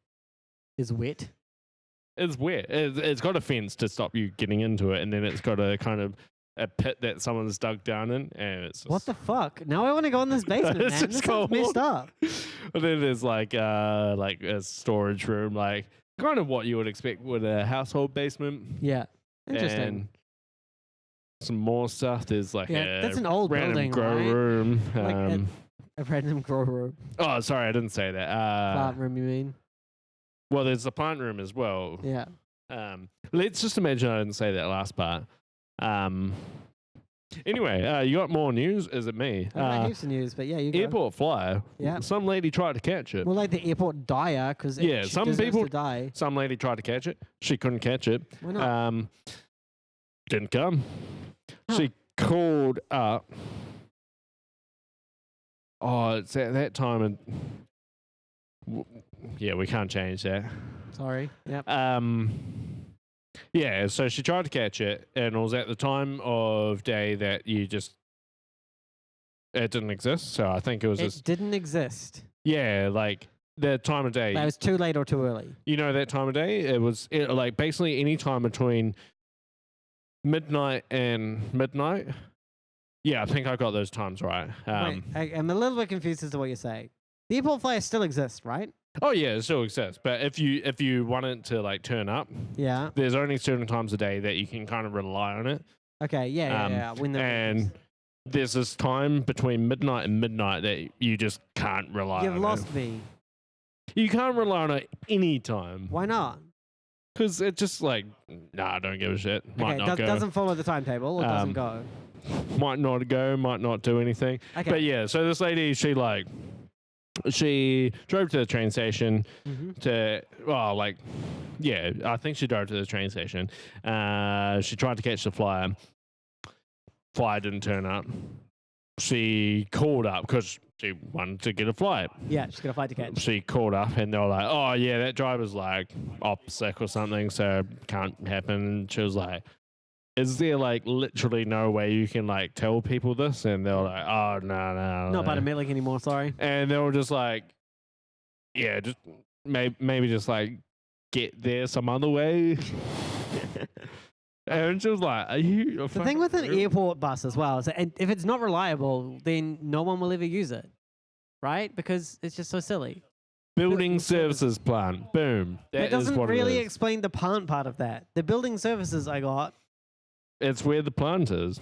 Is wet. is wet. It's got a fence to stop you getting into it, and then it's got a kind of a pit that someone's dug down in, and it's just, What the fuck? Now I want to go in this basement, It's man. just This sounds messed cold. up. And then there's like a storage room, like kind of what you would expect with a household basement. Yeah. Interesting. And some more stuff. There's like Yeah, a that's an old random building, grow right? room. Like a random grow room. Oh, sorry, I didn't say that. Plant room, you mean? Well, there's the plant room as well. Yeah. Let's just imagine I didn't say that last part. Anyway, you got more news? Is it me? I got heaps of news, but yeah, you go. Airport flyer. Yeah. Some lady tried to catch it. More like the airport dyer, because Yeah, some people- to die. Some lady tried to catch it. She couldn't catch it. Why not? Didn't come. Huh. She called up. Oh, it's at that time, and yeah, we can't change that. Sorry. Yep. Yeah, so she tried to catch it, and it was at the time of day that it didn't exist. So I think it was It just didn't exist. yeah, like the time of day. That was too late or too early. You know that time of day? It was like basically any time between midnight and midnight. Yeah, I think I got those times right. Wait, I'm a little bit confused as to what you're saying. The airport flyer still exists, right? Oh yeah, it still exists. But if you want it to like turn up, Yeah. there's only certain times a day that you can kind of rely on it. Okay. Yeah. Yeah. When the And there's this time between midnight and midnight that you just can't rely you've on lost it. me. You can't rely on it any time. Why not? Because it just like, nah, I don't give a shit. Might not go. Doesn't follow the timetable or doesn't go. Might not go, might not do anything. Okay. But yeah, so this lady, she drove to the train station to, I think she drove to the train station. She tried to catch the flyer. Flyer didn't turn up. She called up because she wanted to get a flight. Yeah, she's got a flight to catch. She called up and they were like, oh, yeah, that driver's like off sick or something, so can't happen. And she was like, is there like literally no way you can like tell people this? And they were like, oh, no. Not Buttermilk anymore, sorry. And they were just like, yeah, just maybe just like get there some other way. And she was like, are you... The thing with an airport bus as well is that if it's not reliable, then no one will ever use it, right? Because it's just so silly. Building services plant. Boom. That doesn't really explain the plant part of that. The building services I got. It's where the plant is.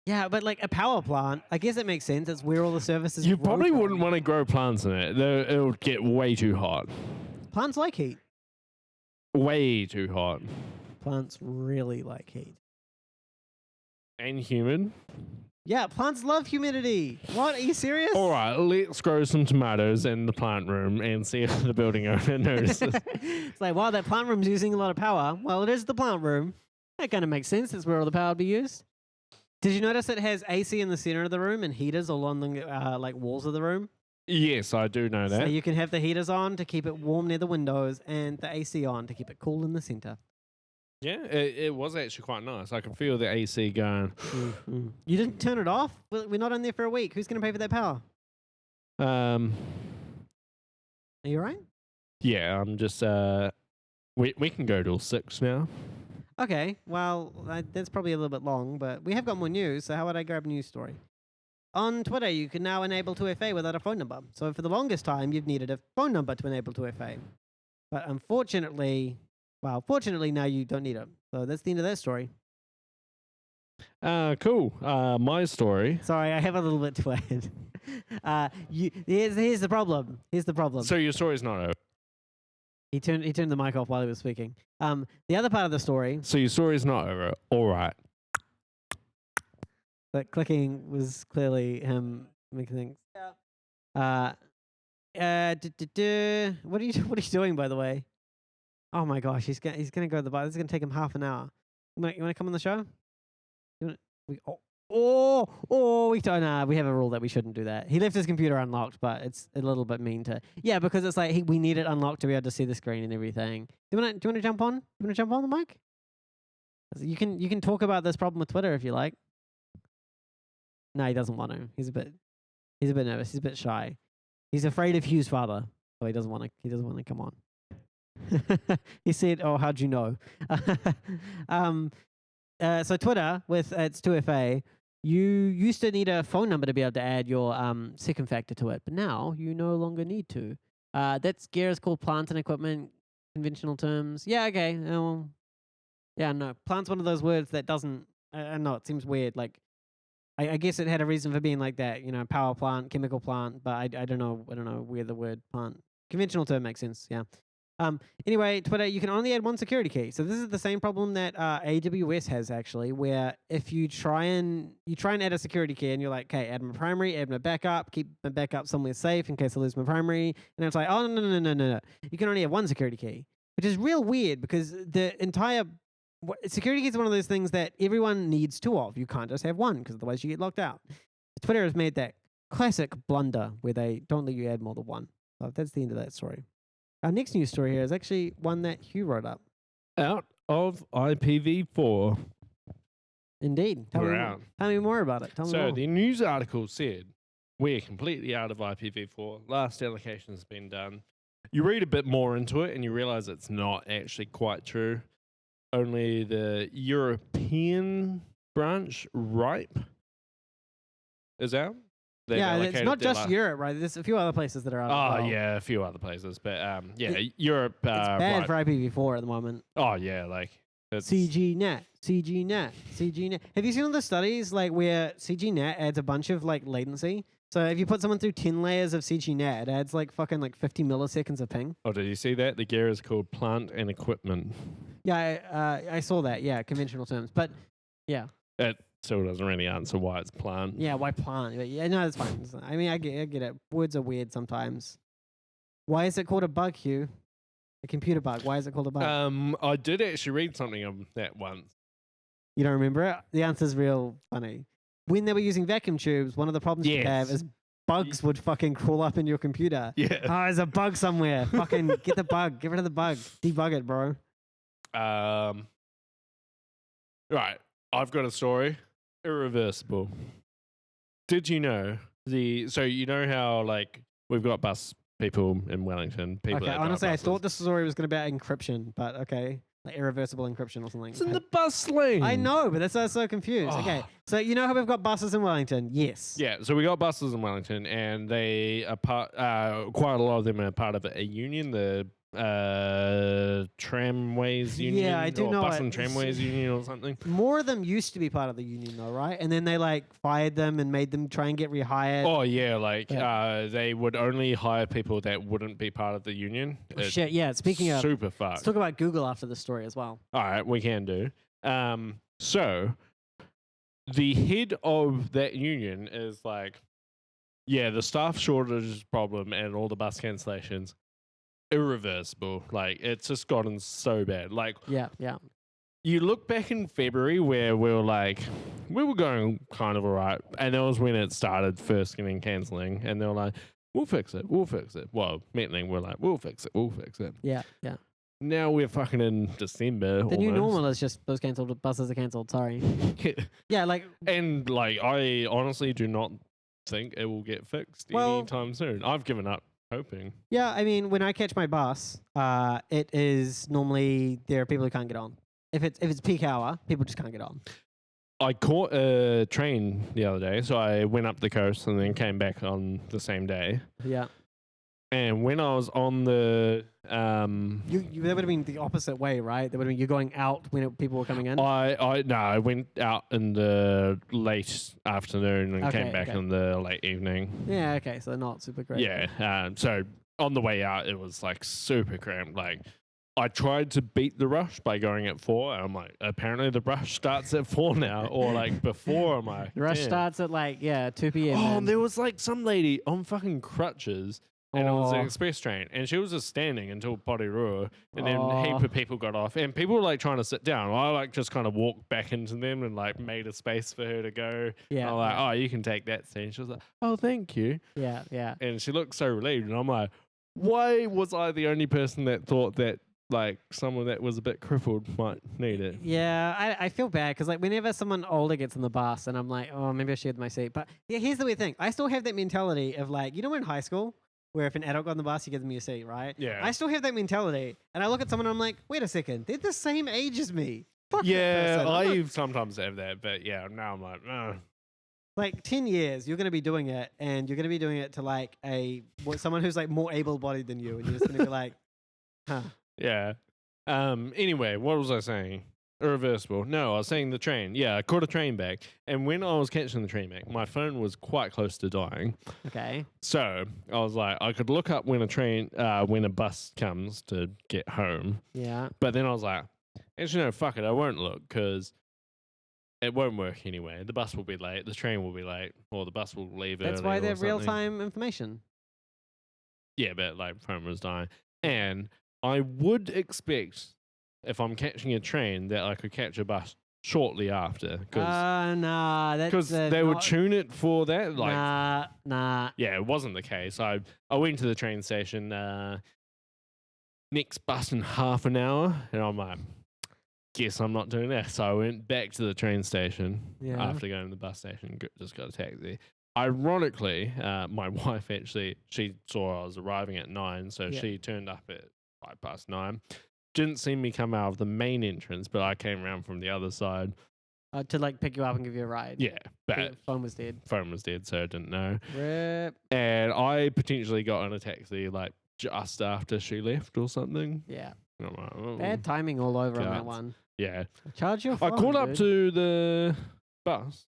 Yeah, but like a power plant, I guess it makes sense. It's where all the services. You probably wouldn't want to grow plants in it. It'll get way too hot. Plants like heat. Way too hot. Plants really like heat. And humid. Yeah, plants love humidity. What? Are you serious? All right, let's grow some tomatoes in the plant room and see if the building owner notices. It's like, wow, that plant room's using a lot of power. Well, it is the plant room. That kind of makes sense. That's where all the power would be used. Did you notice it has AC in the center of the room and heaters along the like walls of the room? Yes, I do know that. So you can have the heaters on to keep it warm near the windows and the AC on to keep it cool in the center. Yeah, it was actually quite nice. I can feel the AC going. Mm-hmm. You didn't turn it off? We're not in there for a week. Who's going to pay for that power? Are you all right? Yeah, I'm just... we can go till 6 now. Okay, well, that's probably a little bit long, but we have got more news, so how would I grab a news story? On Twitter, you can now enable 2FA without a phone number. So for the longest time, you've needed a phone number to enable 2FA. But unfortunately... Well, fortunately, now you don't need it. So that's the end of that story. Cool. My story. Sorry, I have a little bit to add. Here's the problem. Here's the problem. So your story's not over. He turned the mic off while he was speaking. The other part of the story. So your story's not over. All right. That clicking was clearly him making things. Yeah. What are you doing, by the way? Oh my gosh, he's gonna go to the bar. This is gonna take him half an hour. You want to come on the show? We don't. We have a rule that we shouldn't do that. He left his computer unlocked, but it's a little bit mean to. Yeah, because it's like we need it unlocked to be able to see the screen and everything. Do you want to jump on? You want to jump on the mic? You can talk about this problem with Twitter if you like. No, he doesn't want to. He's a bit nervous. He's a bit shy. He's afraid of Hugh's father, so he doesn't want to come on. He said, "Oh, how'd you know?" So Twitter with its 2FA, you used to need a phone number to be able to add your second factor to it, but now you no longer need to. That's Gera's called plant and equipment, conventional terms. Yeah, okay. No, plant's one of those words that doesn't. I know it seems weird. Like, I guess it had a reason for being like that. You know, power plant, chemical plant, but I don't know. I don't know where the word plant conventional term makes sense. Yeah. Anyway, Twitter, you can only add one security key. So this is the same problem that AWS has actually, where if you try and add a security key and you're like, okay, add my primary, add my backup, keep my backup somewhere safe in case I lose my primary, and it's like, oh no, you can only have one security key, which is real weird because the entire security key is one of those things that everyone needs two of. You can't just have one because otherwise you get locked out. Twitter has made that classic blunder where they don't let you add more than one. So that's the end of that story. Our next news story here is actually one that Hugh wrote up. Out of IPv4. Indeed. Tell me more about it. Tell me more. The news article said, we're completely out of IPv4. Last allocation's been done. You read a bit more into it and you realize it's not actually quite true. Only the European branch, RIPE, is out. It's not just Europe, right? There's a few other places that are out. Oh, yeah, a few other places. But, Europe... it's bad for IPv4 at the moment. Oh, yeah, like... CGNet. Have you seen all the studies, like, where CGNet adds a bunch of, like, latency? So if you put someone through 10 layers of CGNAT, it adds like fucking like 50 milliseconds of ping. Oh, did you see that? The gear is called plant and equipment. Yeah, I saw that. Yeah, conventional terms. But yeah, It still doesn't really answer why it's plant. yeah, why plant? But yeah, no, that's fine. I mean, I get it. Words are weird sometimes. Why is it called a bug, Hugh? A computer bug. Why is it called a bug? I did actually read something of that once. You don't remember it? The answer's real funny. When they were using vacuum tubes, one of the problems you have Yes. is bugs would fucking crawl up in your computer. Yeah. Oh, there's a bug somewhere. Fucking get the bug. Get rid of the bug. Debug it, bro. Right. I've got a story. Irreversible. Did you know so you know how like we've got bus people in Wellington, people Okay, that drive honestly, I buses. thought this story was going to be about encryption, but okay. Like irreversible encryption or something. It's in the bus lane. I know, but that's why I was so confused. Okay, Oh. so you know how we've got buses in Wellington? Yes. Yeah, so we got buses in Wellington, and they are part. Quite a lot of them are part of a union, the tramways union. Yeah, I do or know bus it. and tramways union or something. More of them used to be part of the union, though, right? And then they like fired them and made them try and get rehired. Oh yeah, like Yeah. they would only hire people that wouldn't be part of the union. Oh, shit, yeah. Speaking of, super let's fucked. talk about Google after the story as well. All right, we can do. So the head of that union is like, yeah, the staff shortage problem and all the bus cancellations, irreversible. Like it's just gotten so bad. Like Yeah, yeah. you look back in February where we were going kind of all right, and that was when it started first getting cancelling, and they were like, we'll fix it. Well, Mettling were like, we'll fix it. Yeah, yeah. Now we're fucking in December. The new almost. normal is just those cancelled buses are cancelled. Sorry. Yeah, like And like, I honestly do not think it will get fixed Well- anytime soon. I've given up hoping. yeah. I mean, when I catch my bus, it is normally there are people who can't get on. If it's peak hour, people just can't get on. I caught a train the other day, so I went up the coast and then came back on the same day. Yeah. And when I was on the, That would have been the opposite way, right? That would have been you going out when people were coming in. I went out in the late afternoon and Okay, came back okay. in the late evening. Yeah, okay, so not super great. Yeah. So on the way out, it was like super cramped. Like I tried to beat the rush by going at 4. And I'm like, apparently the rush starts at 4 now, or like before. I'm like, The rush damn. starts at like 2 p.m. Oh, man. and there was like some lady on fucking crutches. And it was an Oh. express train, and she was just standing until Porirua, and then Oh. heap of people got off, and people were like trying to sit down. I like just kind of walked back into them and like made a space for her to go. Yeah, I'm like, oh, you can take that seat. And she was like, oh, thank you. yeah, yeah. And she looked so relieved, and I'm like, why was I the only person that thought that like someone that was a bit crippled might need it? Yeah, I feel bad because like whenever someone older gets on the bus and I'm like, oh, maybe I shared my seat. But yeah, here's the weird thing. I still have that mentality of like, we're in high school where if an adult got on the bus, you give them your seat, right? Yeah. I still have that mentality. And I look at someone and I'm like, wait a second, they're the same age as me. Fuck that Yeah, person. I'm not- I sometimes have that, but yeah, now I'm like, like 10 years, you're going to be doing it and you're going to be doing it to like someone who's like more able-bodied than you. And you're just going to be like, huh. yeah. Anyway, what was I saying? Irreversible. No, I was saying the train. Yeah, I caught a train back, and when I was catching the train back, my phone was quite close to dying. Okay. So I was like, I could look up when a bus comes to get home, Yeah. but then I was like, actually no, fuck it, I won't look because it won't work anyway. The bus will be late, the train will be late, or the bus will leave That's early why or they're something. real-time information. Yeah, but like phone was dying, and I would expect if I'm catching a train that I could catch a bus shortly after because Nah, that's they would not- tune it for that. Like, nah. yeah, it wasn't the case. I went to the train station. Next bus in half an hour, and I'm like, guess I'm not doing that. So I went back to the train station Yeah. after going to the bus station. Just got a taxi. Ironically, my wife actually she saw I was arriving at 9, so Yeah. she turned up at 9:05. Didn't see me come out of the main entrance, but I came around from the other side. To like pick you up and give you a ride. Yeah, but Your phone was dead. phone was dead, so I didn't know. Rip. And I potentially got in a taxi like just after she left or something. Yeah. And I'm like, oh, Bad timing all over on that Guts. one. yeah. Charge your I phone. caught up dude. to the bus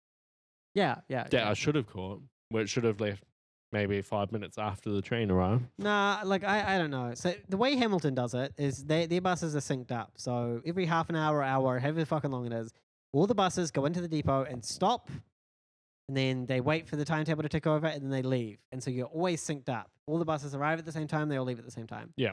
Yeah. that I should have caught, which should have left maybe 5 minutes after the train arrived. Nah, like I don't know. So the way Hamilton does it is their buses are synced up. So every half an hour, hour, however fucking long it is, all the buses go into the depot and stop, and then they wait for the timetable to tick over, and then they leave. And so you're always synced up. All the buses arrive at the same time, they all leave at the same time. Yeah.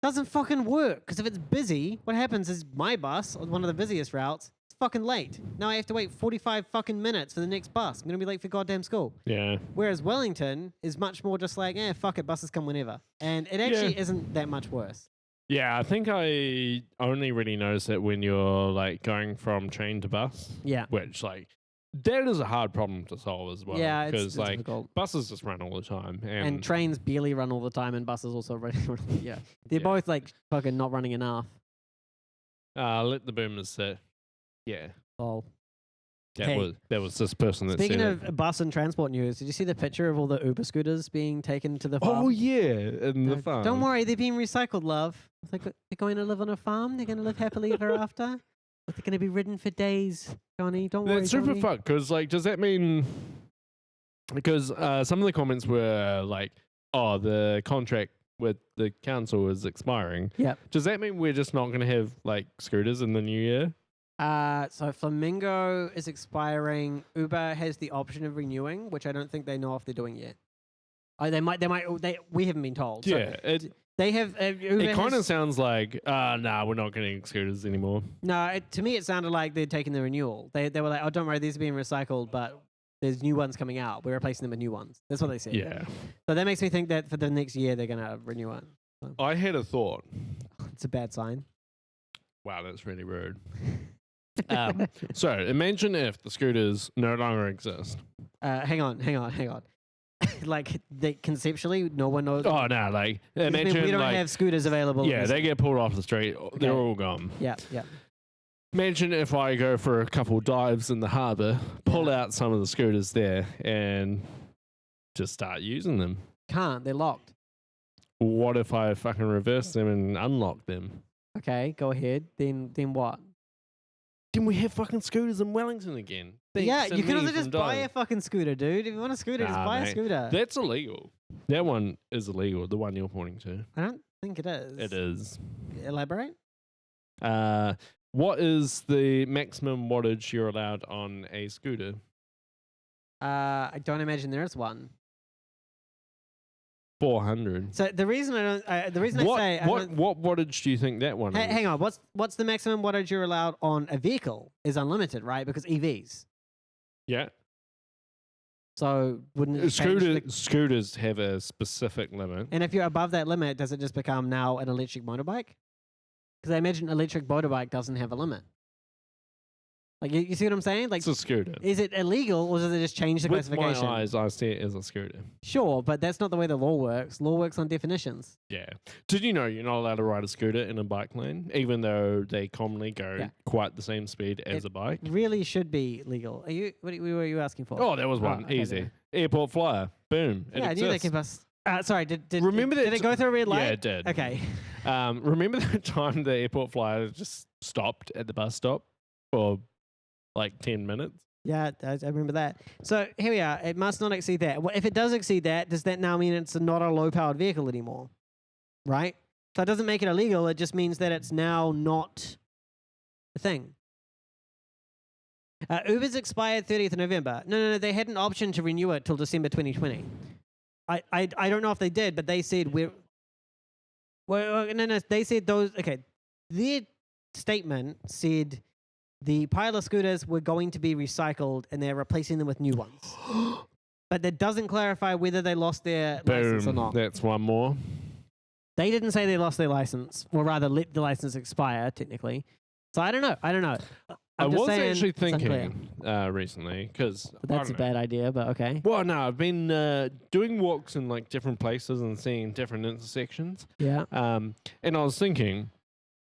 Doesn't fucking work, because if it's busy, what happens is my bus, on one of the busiest routes, it's fucking late. Now I have to wait 45 fucking minutes for the next bus. I'm going to be late for goddamn school. Yeah. Whereas Wellington is much more just like, fuck it, buses come whenever. And it actually isn't that much worse. Yeah, I think I only really notice it when you're like going from train to bus. Yeah. Which like that is a hard problem to solve as well. Yeah, because it's like difficult. buses just run all the time, And trains barely run all the time, and buses also run. Yeah. They're Yeah. both like fucking not running enough. let the boomers sit. Yeah, Oh. that Hey. was this person that Speaking said of bus and transport news, did you see the picture of all the Uber scooters being taken to the farm? Oh yeah, in the farm. Don't worry, they're being recycled, love. They're going to live on a farm. They're going to live happily ever after. But they're going to be ridden for days, Johnny. Don't worry, That's super Johnny. fucked. Because like, does that mean? Because some of the comments were like, "Oh, the contract with the council is expiring." Yep. Does that mean we're just not going to have like scooters in the new year? So Flamingo is expiring. Uber has the option of renewing, which I don't think they know if they're doing yet. They might. We haven't been told. So Yeah, they have. Uber it kind has- of sounds like, nah, we're not getting scooters anymore. No, to me it sounded like they're taking the renewal. They were like, oh, don't worry, these are being recycled, but there's new ones coming out. We're replacing them with new ones. That's what they said. Yeah, So that makes me think that for the next year they're gonna renew it. I had a thought. It's a bad sign. Wow, that's really rude. So imagine if the scooters no longer exist. Hang on. Like conceptually, no one knows. Oh no, like Does this mean imagine we don't like have scooters available. in yeah, this- they get pulled off the street. They're all gone. Yeah. Imagine if I go for a couple dives in the harbour, pull out some of the scooters there, and just start using them. Can't. They're locked. What if I fucking reverse them and unlock them? Okay, go ahead. Then what? Then we have fucking scooters in Wellington again. Yeah, Thanks to you can me also from just buy Dove. a fucking scooter, dude. If you want a scooter, just Nah, buy a mate. scooter. That's illegal. That one is illegal. The one you're pointing to. I don't think it is. It is. Elaborate. What is the maximum wattage you're allowed on a scooter? I don't imagine there is one. 400. So the reason I don't, the reason What I say, I don't- what wattage do you think that one is? hang on, what's the maximum wattage you're allowed on a vehicle? Is unlimited, right? Because EVs. Yeah. So wouldn't it change the- Scooters have a specific limit. and if you're above that limit, does it just become now an electric motorbike? Because I imagine electric motorbike doesn't have a limit. Like you see what I'm saying? Like, It's a scooter. is it illegal or does it just change the With my classification? eyes, I see it as a scooter. Sure, but that's not the way the law works. Law works on definitions. Yeah. Did you know you're not allowed to ride a scooter in a bike lane, even though they commonly go Yeah. quite the same speed as a bike? Really should be legal. Are you? What were you asking for? Oh, that was one. okay, Easy. there. Airport flyer. Boom. It yeah, I knew they exists. could bus. Sorry, did Remember did that it go through a red light? Yeah, it did. Okay. Remember that time the airport flyer just stopped at the bus stop for like 10 minutes? Yeah, I remember that. So here we are. It must not exceed that. Well, if it does exceed that, does that now mean it's not a low-powered vehicle anymore? Right? So it doesn't make it illegal. It just means that it's now not a thing. Uber's expired 30th of November. No. They had an option to renew it till December 2020. I don't know if they did, but they said we're. Well, no. They said those. Okay, their statement said the pilot scooters were going to be recycled and they're replacing them with new ones. But that doesn't clarify whether they lost their license or Boom. not. That's one more. They didn't say they lost their license, or rather let the license expire, technically. So I don't know. I I'm just was saying actually it's unclear. thinking recently, because But that's a bad idea, but okay. Well, no, I've been doing walks in like different places and seeing different intersections. Yeah. And I was thinking,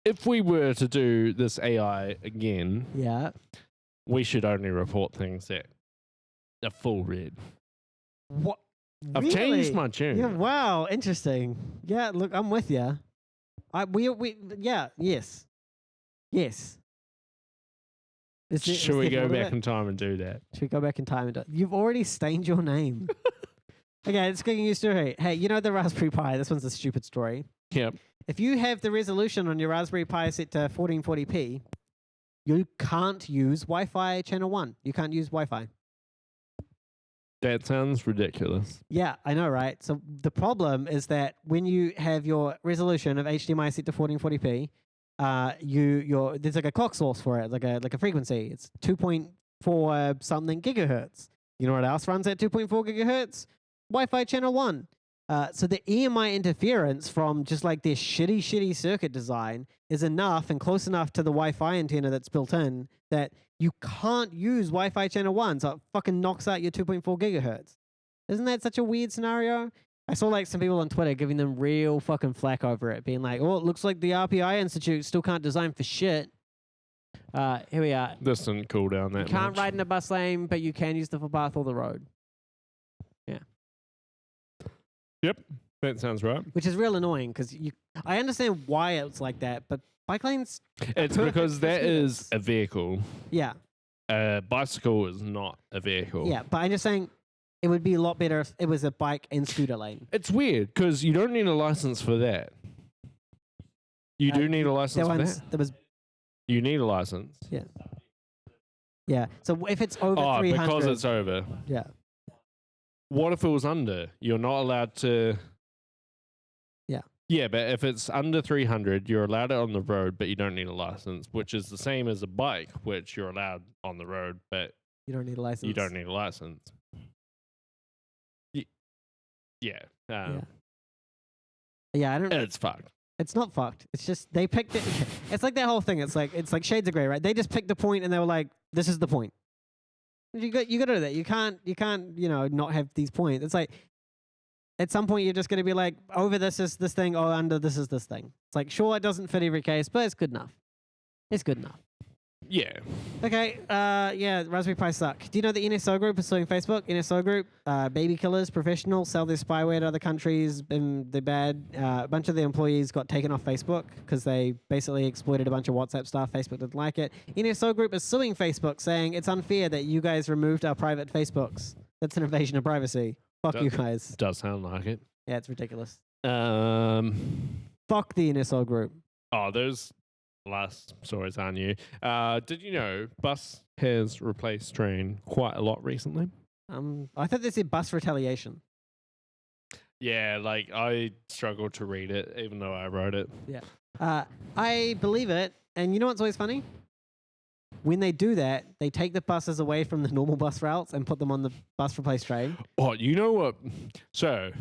if we were to do this AI again, Yeah. we should only report things that are full red. What? I've changed my Yeah, tune. wow, interesting. Yeah, look, I'm with you. Yes. Should we go back in time and do that? Should we go back in time and do You've already stained your name. Okay, it's getting used to it. Hey, you know the Raspberry Pi? This one's a stupid story. Yep. If you have the resolution on your Raspberry Pi set to 1440p, you can't use Wi-Fi channel 1. You can't use Wi-Fi. That sounds ridiculous. Yeah, I know, right? So the problem is that when you have your resolution of HDMI set to 1440p, there's like a clock source for it, like a frequency. It's 2.4 something gigahertz. You know what else runs at 2.4 gigahertz? Wi-Fi channel 1. So the EMI interference from just like this shitty circuit design is enough and close enough to the Wi-Fi antenna that's built in that you can't use Wi-Fi channel 1, so it fucking knocks out your 2.4 gigahertz. Isn't that such a weird scenario? I saw like some people on Twitter giving them real fucking flack over it, being like, oh, it looks like the RPI Institute still can't design for shit. Here we are. This didn't cool down that You can't much. ride in a bus lane, but you can use the footpath or the road. Yep. That sounds right. Which is real annoying because I understand why it's like that, but bike lanes. It's perfect because for that is scooters. a vehicle. Yeah, A bicycle is not a vehicle. yeah, but I'm just saying it would be a lot better if it was a bike and scooter lane. It's weird because you don't need a license for that. You do need a license for that. That was You need a license. yeah. So if it's over Oh, 300, because it's over. yeah, What if it was under? You're not allowed to. Yeah. Yeah, but if it's under 300, you're allowed it on the road, but you don't need a license, which is the same as a bike, which you're allowed on the road, but you don't need a license. you don't need a license. Yeah. Yeah, I don't. It's fucked. It's not fucked. It's just they picked it. It's like that whole thing. It's like Shades of Grey, right? They just picked a point and they were like, "This is the point." You got to do that. You can't not have these points. It's like at some point you're just going to be like, over this is this thing, or under this is this thing. It's like, sure, it doesn't fit every case, but it's good enough. It's good enough. Yeah. Okay, yeah, Raspberry Pi suck. Do you know the NSO group is suing Facebook? NSO group, baby killers, professionals, sell their spyware to other countries, and they're bad. A bunch of the employees got taken off Facebook because they basically exploited a bunch of WhatsApp stuff. Facebook didn't like it. NSO group is suing Facebook, saying it's unfair that you guys removed our private Facebooks. That's an invasion of privacy. Fuck you guys. Does sound like it. Yeah, it's ridiculous. Fuck the NSO group. Oh, those last stories are new. Did you know bus has replaced train quite a lot recently? I thought they said bus retaliation. Yeah, like I struggled to read it even though I wrote it. I believe it. And you know what's always funny? When they do that, they take the buses away from the normal bus routes and put them on the bus replace train. Oh, you know what? So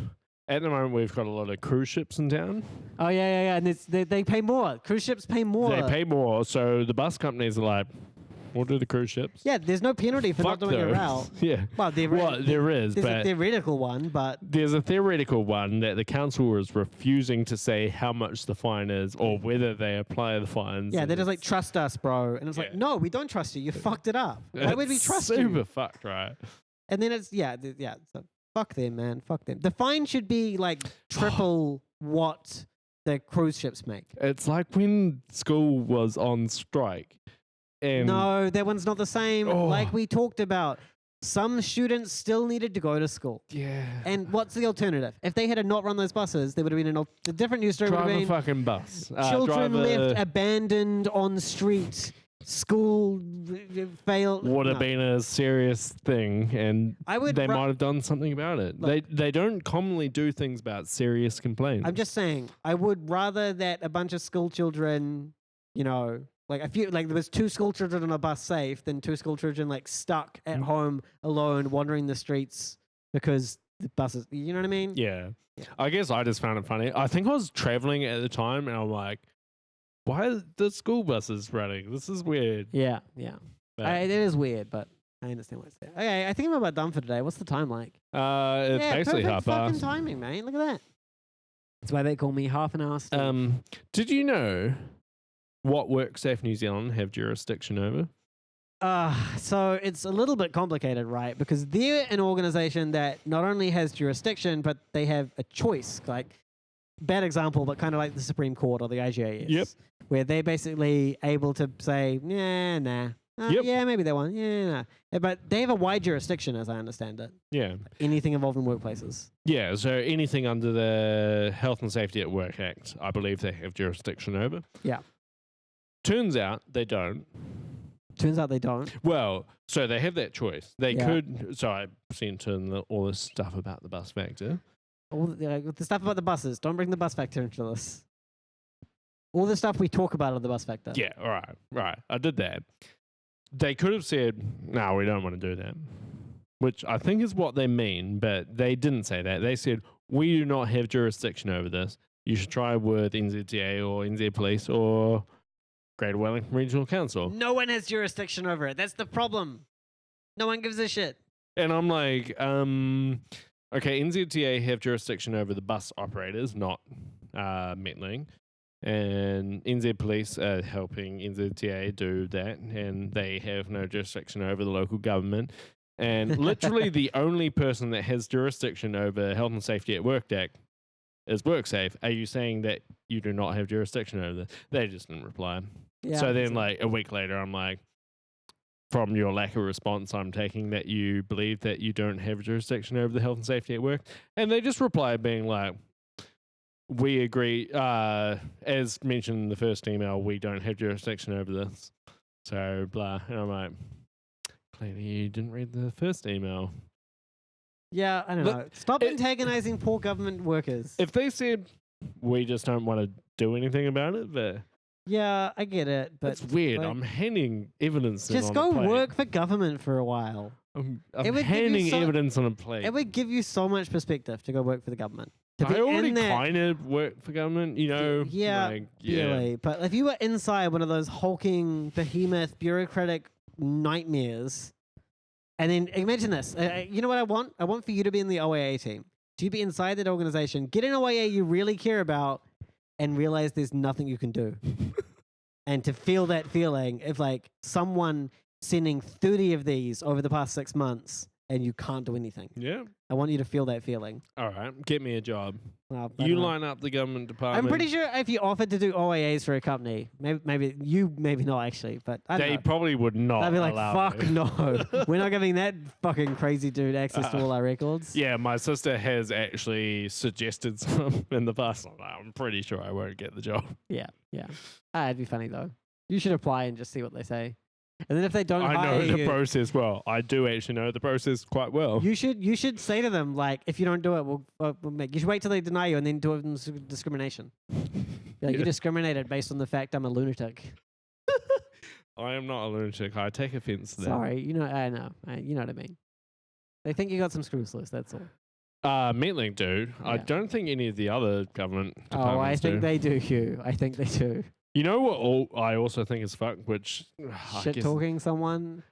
at the moment, we've got a lot of cruise ships in town. Oh, yeah. And they pay more. Cruise ships pay more. They pay more, so the bus companies are like, we'll do the cruise ships. Yeah, there's no penalty for not doing a route. Yeah. Well, there is, there's but a theoretical one, but there's a theoretical one that the council is refusing to say how much the fine is or whether they apply the fines. yeah, and they're just like, it's- trust us, bro. And it's like, Yeah. no, we don't trust you. You fucked it up. Why would we it's trust super you? fucked, right? And then it's, so fuck them, man. Fuck them. The fine should be like triple what the cruise ships make. It's like when school was on strike. And No, that one's not the same. Oh. Like we talked about, some students still needed to go to school. yeah. And what's the alternative? If they had not run those buses, there would have been a different news story. Would Drive have a been fucking bus. children drive a- left abandoned on street. School failed. would have No. been a serious thing, and I would they ra- might have done something about it. Look. They don't commonly do things about serious complaints. I'm just saying, I would rather that a bunch of school children, like there was 2 school children on a bus safe than 2 school children like stuck at home alone wandering the streets because the buses. You know what I mean? yeah. Yeah. I guess I just found it funny. I think I was traveling at the time, and I'm like, why are the school buses running? This is weird. Yeah. But, It is weird, but I understand what it's there. Okay, I think I'm about done for today. What's the time like? it's yeah, basically perfect fucking 1:30. timing, man. Look at that. That's why they call me half an hour. Steve. Did you know what WorkSafe New Zealand have jurisdiction over? So it's a little bit complicated, right? Because they're an organization that not only has jurisdiction, but they have a choice. Like, bad example, but kind of like the Supreme Court or the IGA is. Yep. Where they're basically able to say, nah, Yep. Yeah, maybe that one. Yeah. But they have a wide jurisdiction, as I understand it. Yeah. Anything involved in workplaces. Yeah, so anything under the Health and Safety at Work Act, I believe they have jurisdiction over. Yeah. Turns out they don't. Turns out they don't. Well, so they have that choice. They Yeah. could. So I sent in all this stuff about the bus factor. All the stuff about the buses. Don't bring the bus factor into this. All the stuff we talk about on the bus factor. Yeah, all right, right. I did that. They could have said, no, we don't want to do that, which I think is what they mean, but they didn't say that. They said, we do not have jurisdiction over this. You should try with NZTA or NZ Police or Greater Wellington Regional Council. No one has jurisdiction over it. That's the problem. No one gives a shit. And I'm like, okay, NZTA have jurisdiction over the bus operators, not Metlink. And NZ Police are helping NZTA do that, and they have no jurisdiction over the local government. And literally the only person that has jurisdiction over Health and Safety at Work Act is WorkSafe. Are you saying that you do not have jurisdiction over this? They just didn't reply. Yeah, So then, like, a week later, I'm like, from your lack of response, I'm taking that you believe that you don't have jurisdiction over the health and safety at work. And they just replied being like, we agree, as mentioned in the first email, we don't have jurisdiction over this. So, blah. And I'm like, clearly you didn't read the first email. Yeah, I don't know. Stop antagonizing poor government workers. If they said, we just don't want to do anything about it, but... Yeah, I get it, but it's weird. like, I'm handing evidence. just go work for government for a while. I'm It would give you handing so- evidence on a plate. It would give you so much perspective to go work for the government. To be I already in that, kind of work for government, you know. yeah, like, really. But if you were inside one of those hulking behemoth bureaucratic nightmares, and then imagine this. You know what I want? I want for you to be in the OAA team. To be inside that organization, get an OAA you really care about, and realize there's nothing you can do. And to feel that feeling of like someone sending 30 of these over the past 6 months and you can't do anything. Yeah. I want you to feel that feeling. All right. Get me a job. I You don't know. line up the government department. I'm pretty sure if you offered to do OAAs for a company, maybe not actually, but I don't They know. probably would not. They'd be like, allow fuck me. no. We're not giving that fucking crazy dude access to all our records. Yeah, my sister has actually suggested some in the past. I'm pretty sure I won't get the job. Yeah. It'd be funny though. You should apply and just see what they say. And then if they don't I hire know the you, process well. I do actually know the process quite well. you should say to them like, if you don't do it, we'll make. You should wait till they deny you and then do it in discrimination. Like, Yeah. You discriminated based on the fact I'm a lunatic. I am not a lunatic. I take offense to that. Sorry, you know you know what I mean. They think you got some screws loose. That's all. Metlink do. I Yeah. don't think any of the other government Oh, I departments think do. they do, Hugh. I think they do. You know what? I also think is fuck. Which I Shit guess- talking someone.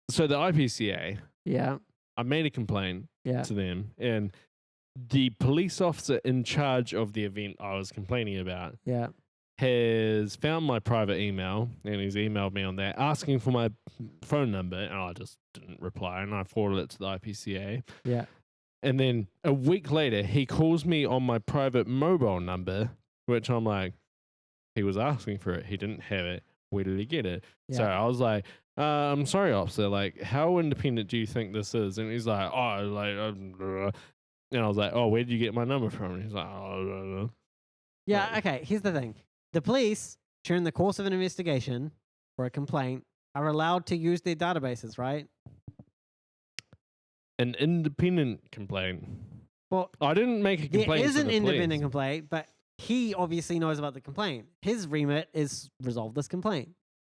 So the IPCA, Yeah. I made a complaint Yeah. to them, and the police officer in charge of the event I was complaining about Yeah. has found my private email, and he's emailed me on that asking for my phone number, and I just didn't reply, and I forwarded it to the IPCA. Yeah. And then a week later, he calls me on my private mobile number, which I'm like, he was asking for it. He didn't have it. Where did he get it? So Yeah. I was like, I'm sorry, officer. Like, how independent do you think this is? And he's like, oh, like, and I was like, oh, where did you get my number from? And he's like, oh, I don't know. Yeah. Right. Okay. Here's the thing: the police, during the course of an investigation or a complaint, are allowed to use their databases, right? An independent complaint. Well, I didn't make a there complaint. is to an the independent police. complaint, but he obviously knows about the complaint. His remit is resolve this complaint.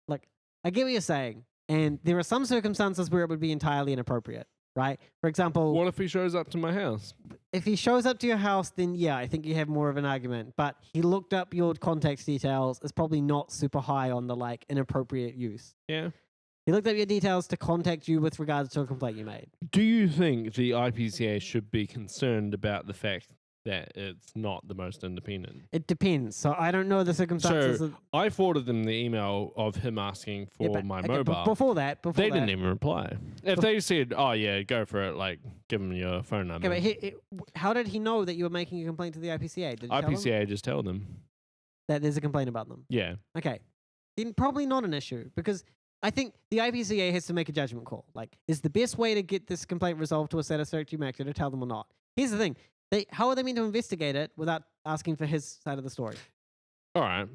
Like, I get what you're saying, and there are some circumstances where it would be entirely inappropriate, right? For example, What if he shows up to my house? if he shows up to your house, then yeah, I think you have more of an argument. But he looked up your contact details. It's probably not super high on the like inappropriate use. Yeah. He looked up your details to contact you with regards to a complaint you made. Do you think the IPCA should be concerned about the fact that it's not the most independent? It depends. So I don't know the circumstances. So of, I forwarded them the email of him asking for yeah, but- my okay, mobile. before that, They didn't even reply. If they said, "Oh yeah, go for it," like give them your phone number. Okay, but how did he know that you were making a complaint to the IPCA? Did you tell him IPCA just tell them. that there's a complaint about them? Yeah. Okay, then probably not an issue because I think the IPCA has to make a judgment call. Like, is the best way to get this complaint resolved to a satisfactory matter to tell them or not? Here's the thing: how are they meant to investigate it without asking for his side of the story? All right.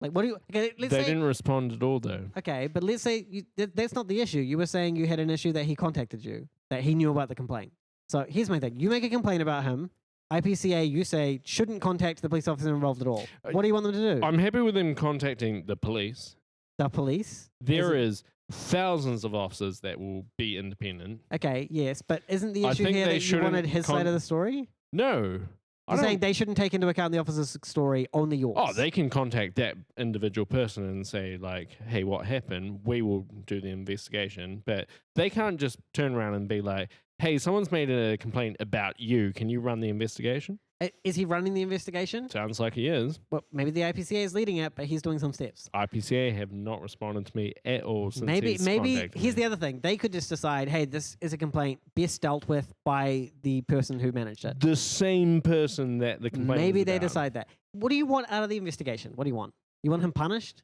Like, what do you? Okay, let's They say. didn't respond at all, though. Okay, but let's say that's not the issue. You were saying you had an issue that he contacted you, that he knew about the complaint. So here's my thing: you make a complaint about him. IPCA, you say shouldn't contact the police officer involved at all. What do you want them to do? I'm happy with them contacting the police. The police? There is thousands of officers that will be independent. Okay, yes, but isn't the I issue think here they that you wanted shouldn't his side of the story? No. I You're saying don't- they shouldn't take into account the officer's story, only yours. Oh, they can contact that individual person and say, like, hey, what happened? We will do the investigation. But they can't just turn around and be like, hey, someone's made a complaint about you. Can you run the investigation? Is he running the investigation? Sounds like he is. Well, maybe the IPCA is leading it, but he's doing some steps. IPCA have not responded to me at all since Maybe he's contacted here's me. the other thing. They could just decide, hey, this is a complaint best dealt with by the person who managed it. The same person that the complaint Maybe was they about. decide that. What do you want out of the investigation? What do you want? You want him punished?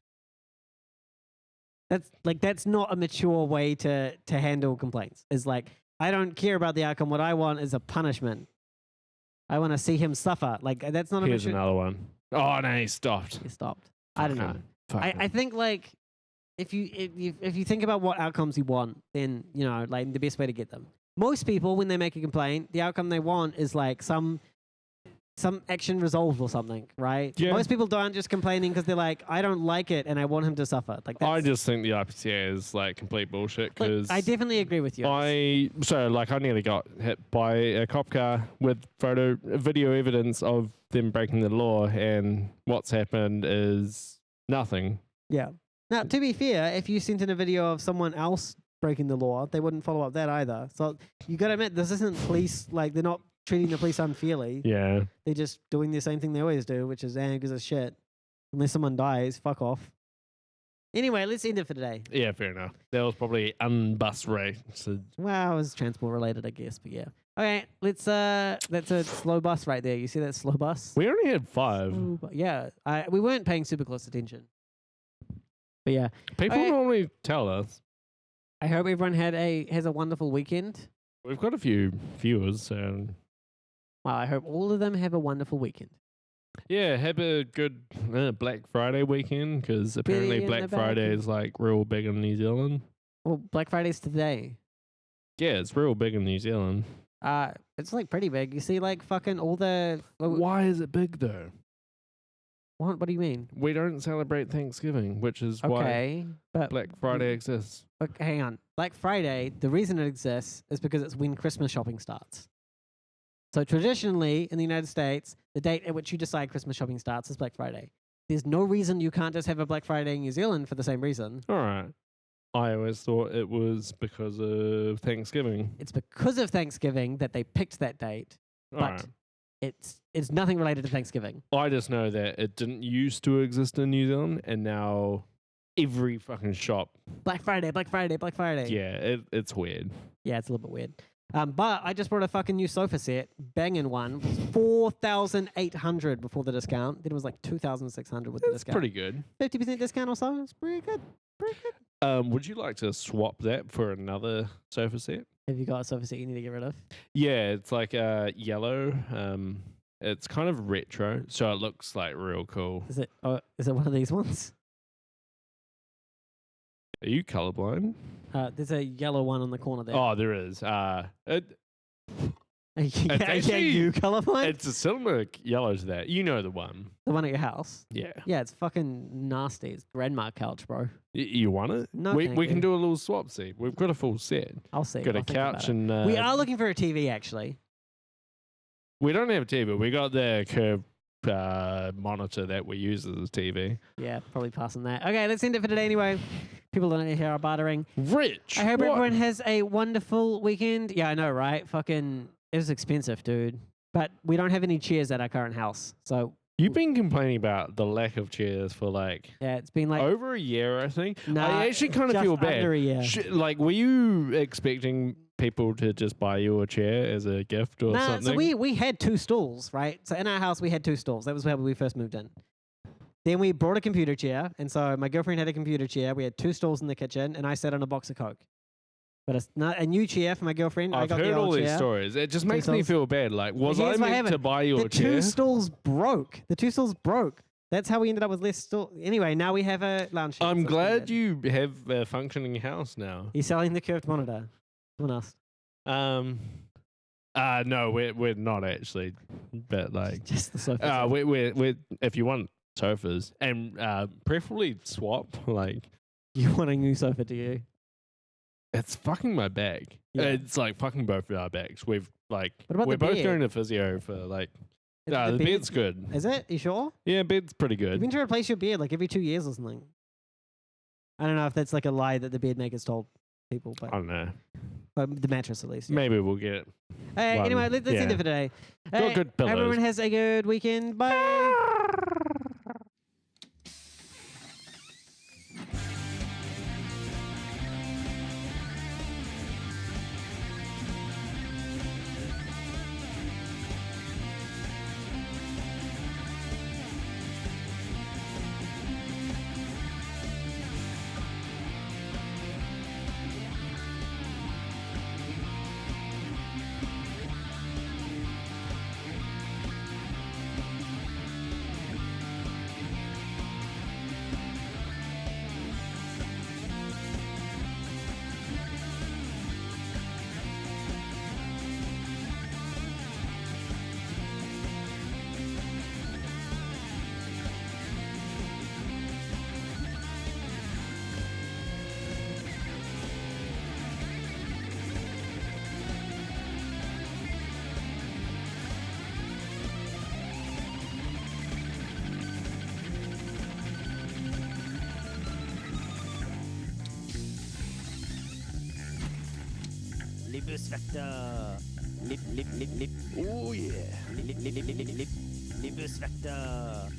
That's not a mature way to handle complaints. It's like, I don't care about the outcome. What I want is a punishment. I want to see him suffer. Like, that's not a Here's mature. another one. Oh, no, he stopped. He stopped. I don't know. I Fucking- think like if you think about what outcomes you want, then like the best way to get them. Most people, when they make a complaint, the outcome they want is like some action resolved or something, right? Yeah. Most people aren't just complaining because they're like, I don't like it and I want him to suffer. Like I that's, just think the IPCA is like complete bullshit like, because I definitely agree with you. I nearly got hit by a cop car with video evidence of them breaking the law, and what's happened is nothing. Yeah. Now, to be fair, if you sent in a video of someone else breaking the law, they wouldn't follow up that either. So you got to admit, this isn't police. Like, they're not treating the police unfairly. Yeah. They're just doing the same thing they always do, which is gives a shit. Unless someone dies, fuck off. Anyway, let's end it for today. Yeah, fair enough. That was probably unbus rate. So Well, it was transport related, I guess, but yeah. Okay, let's that's a slow bus right there. You see that slow bus? we only had 5. Yeah, we weren't paying super close attention. But yeah, People Okay. normally tell us. I hope everyone has a wonderful weekend. We've got a few viewers, so Well, I hope all of them have a wonderful weekend. yeah, have a good Black Friday weekend because apparently Big in Black the Friday back. is like real big in New Zealand. Well, Black Friday's today. Yeah, it's real big in New Zealand. It's like pretty big. You see, like fucking all the. Why is it big though? What do you mean? We don't celebrate Thanksgiving, which is why Okay, but Black Friday exists. okay, hang on. Black Friday, the reason it exists is because it's when Christmas shopping starts. So traditionally in the United States, the date at which you decide Christmas shopping starts is Black Friday. There's no reason you can't just have a Black Friday in New Zealand for the same reason. All right. I always thought it was because of Thanksgiving. It's because of Thanksgiving that they picked that date, All but right. it's nothing related to Thanksgiving. I just know that it didn't used to exist in New Zealand, and now every fucking shop. Black Friday, Black Friday, Black Friday. Yeah, it's weird. Yeah, it's a little bit weird. But I just brought a fucking new sofa set, banging one. It was $4,800 before the discount. Then it was like $2,600 with the It's discount. pretty good. 50% discount or so. It's pretty good. Pretty good. Would you like to swap that for another sofa set? Have you got a sofa set you need to get rid of? Yeah, it's like yellow. It's kind of retro, so it looks like real cool. Is it one of these ones? Are you colorblind? There's a yellow one on the corner there. Oh, there is. Are actually- you colorblind? It's a similar yellow to that. You know the one. The one at your house. Yeah. Yeah, it's fucking nasty. It's grandma couch, bro. You want it? No, we thank can you. do a little swap. See, we've got a full set. I'll see. Got I'll a think about couch it. and We are looking for a TV, actually. We don't have a TV. We got the curved monitor that we use as a TV. Yeah, probably passing that. Okay, let's end it for today anyway. People don't hear our bartering. Rich. I hope what? everyone has a wonderful weekend. Yeah, I know, right? Fucking, it was expensive, dude. But we don't have any chairs at our current house. So, You've been complaining about the lack of chairs for like yeah, it's been like over a year, I think. nah, I actually kind of just feel bad. under a year. Like, were you expecting people to just buy you a chair as a gift or Nah, something? so we had 2 stools, right? So in our house we had 2 stools. That was where we first moved in. Then we brought a computer chair, and so my girlfriend had a computer chair. We had 2 stools in the kitchen, and I sat on a box of Coke. But it's not a new chair for my girlfriend. I I've got heard the old all these chair. stories. It just Two makes me stools. feel bad. Like, was I Here's what meant to happened. buy you The a chair? 2 stools broke. The 2 stools broke. That's how we ended up with less stool. Anyway, now we have a lounge chair. I'm so it's glad pretty you have a functioning house now. good. He's selling the curved monitor. Someone asked. No, we're not actually, but like, Just the sofa. we're if you want sofas and preferably swap. Like, You want a new sofa, do you? it's fucking my back. Yeah. It's like fucking both of our backs. We've like, What about we're the both bed? going to physio for like. Is No, the bed- bed's good. Is it? You sure? Yeah, bed's pretty You good. mean to replace your bed like every 2 years or something? I don't know if that's like a lie that the bed makers told people, but I don't know. the mattress at least. Yeah. Maybe we'll get it. Hey, anyway, one. let's end Yeah. it for today. Got good pillows. Everyone has a good weekend. Bye. Libus Factor. Lip. Oh yeah. Libus Factor.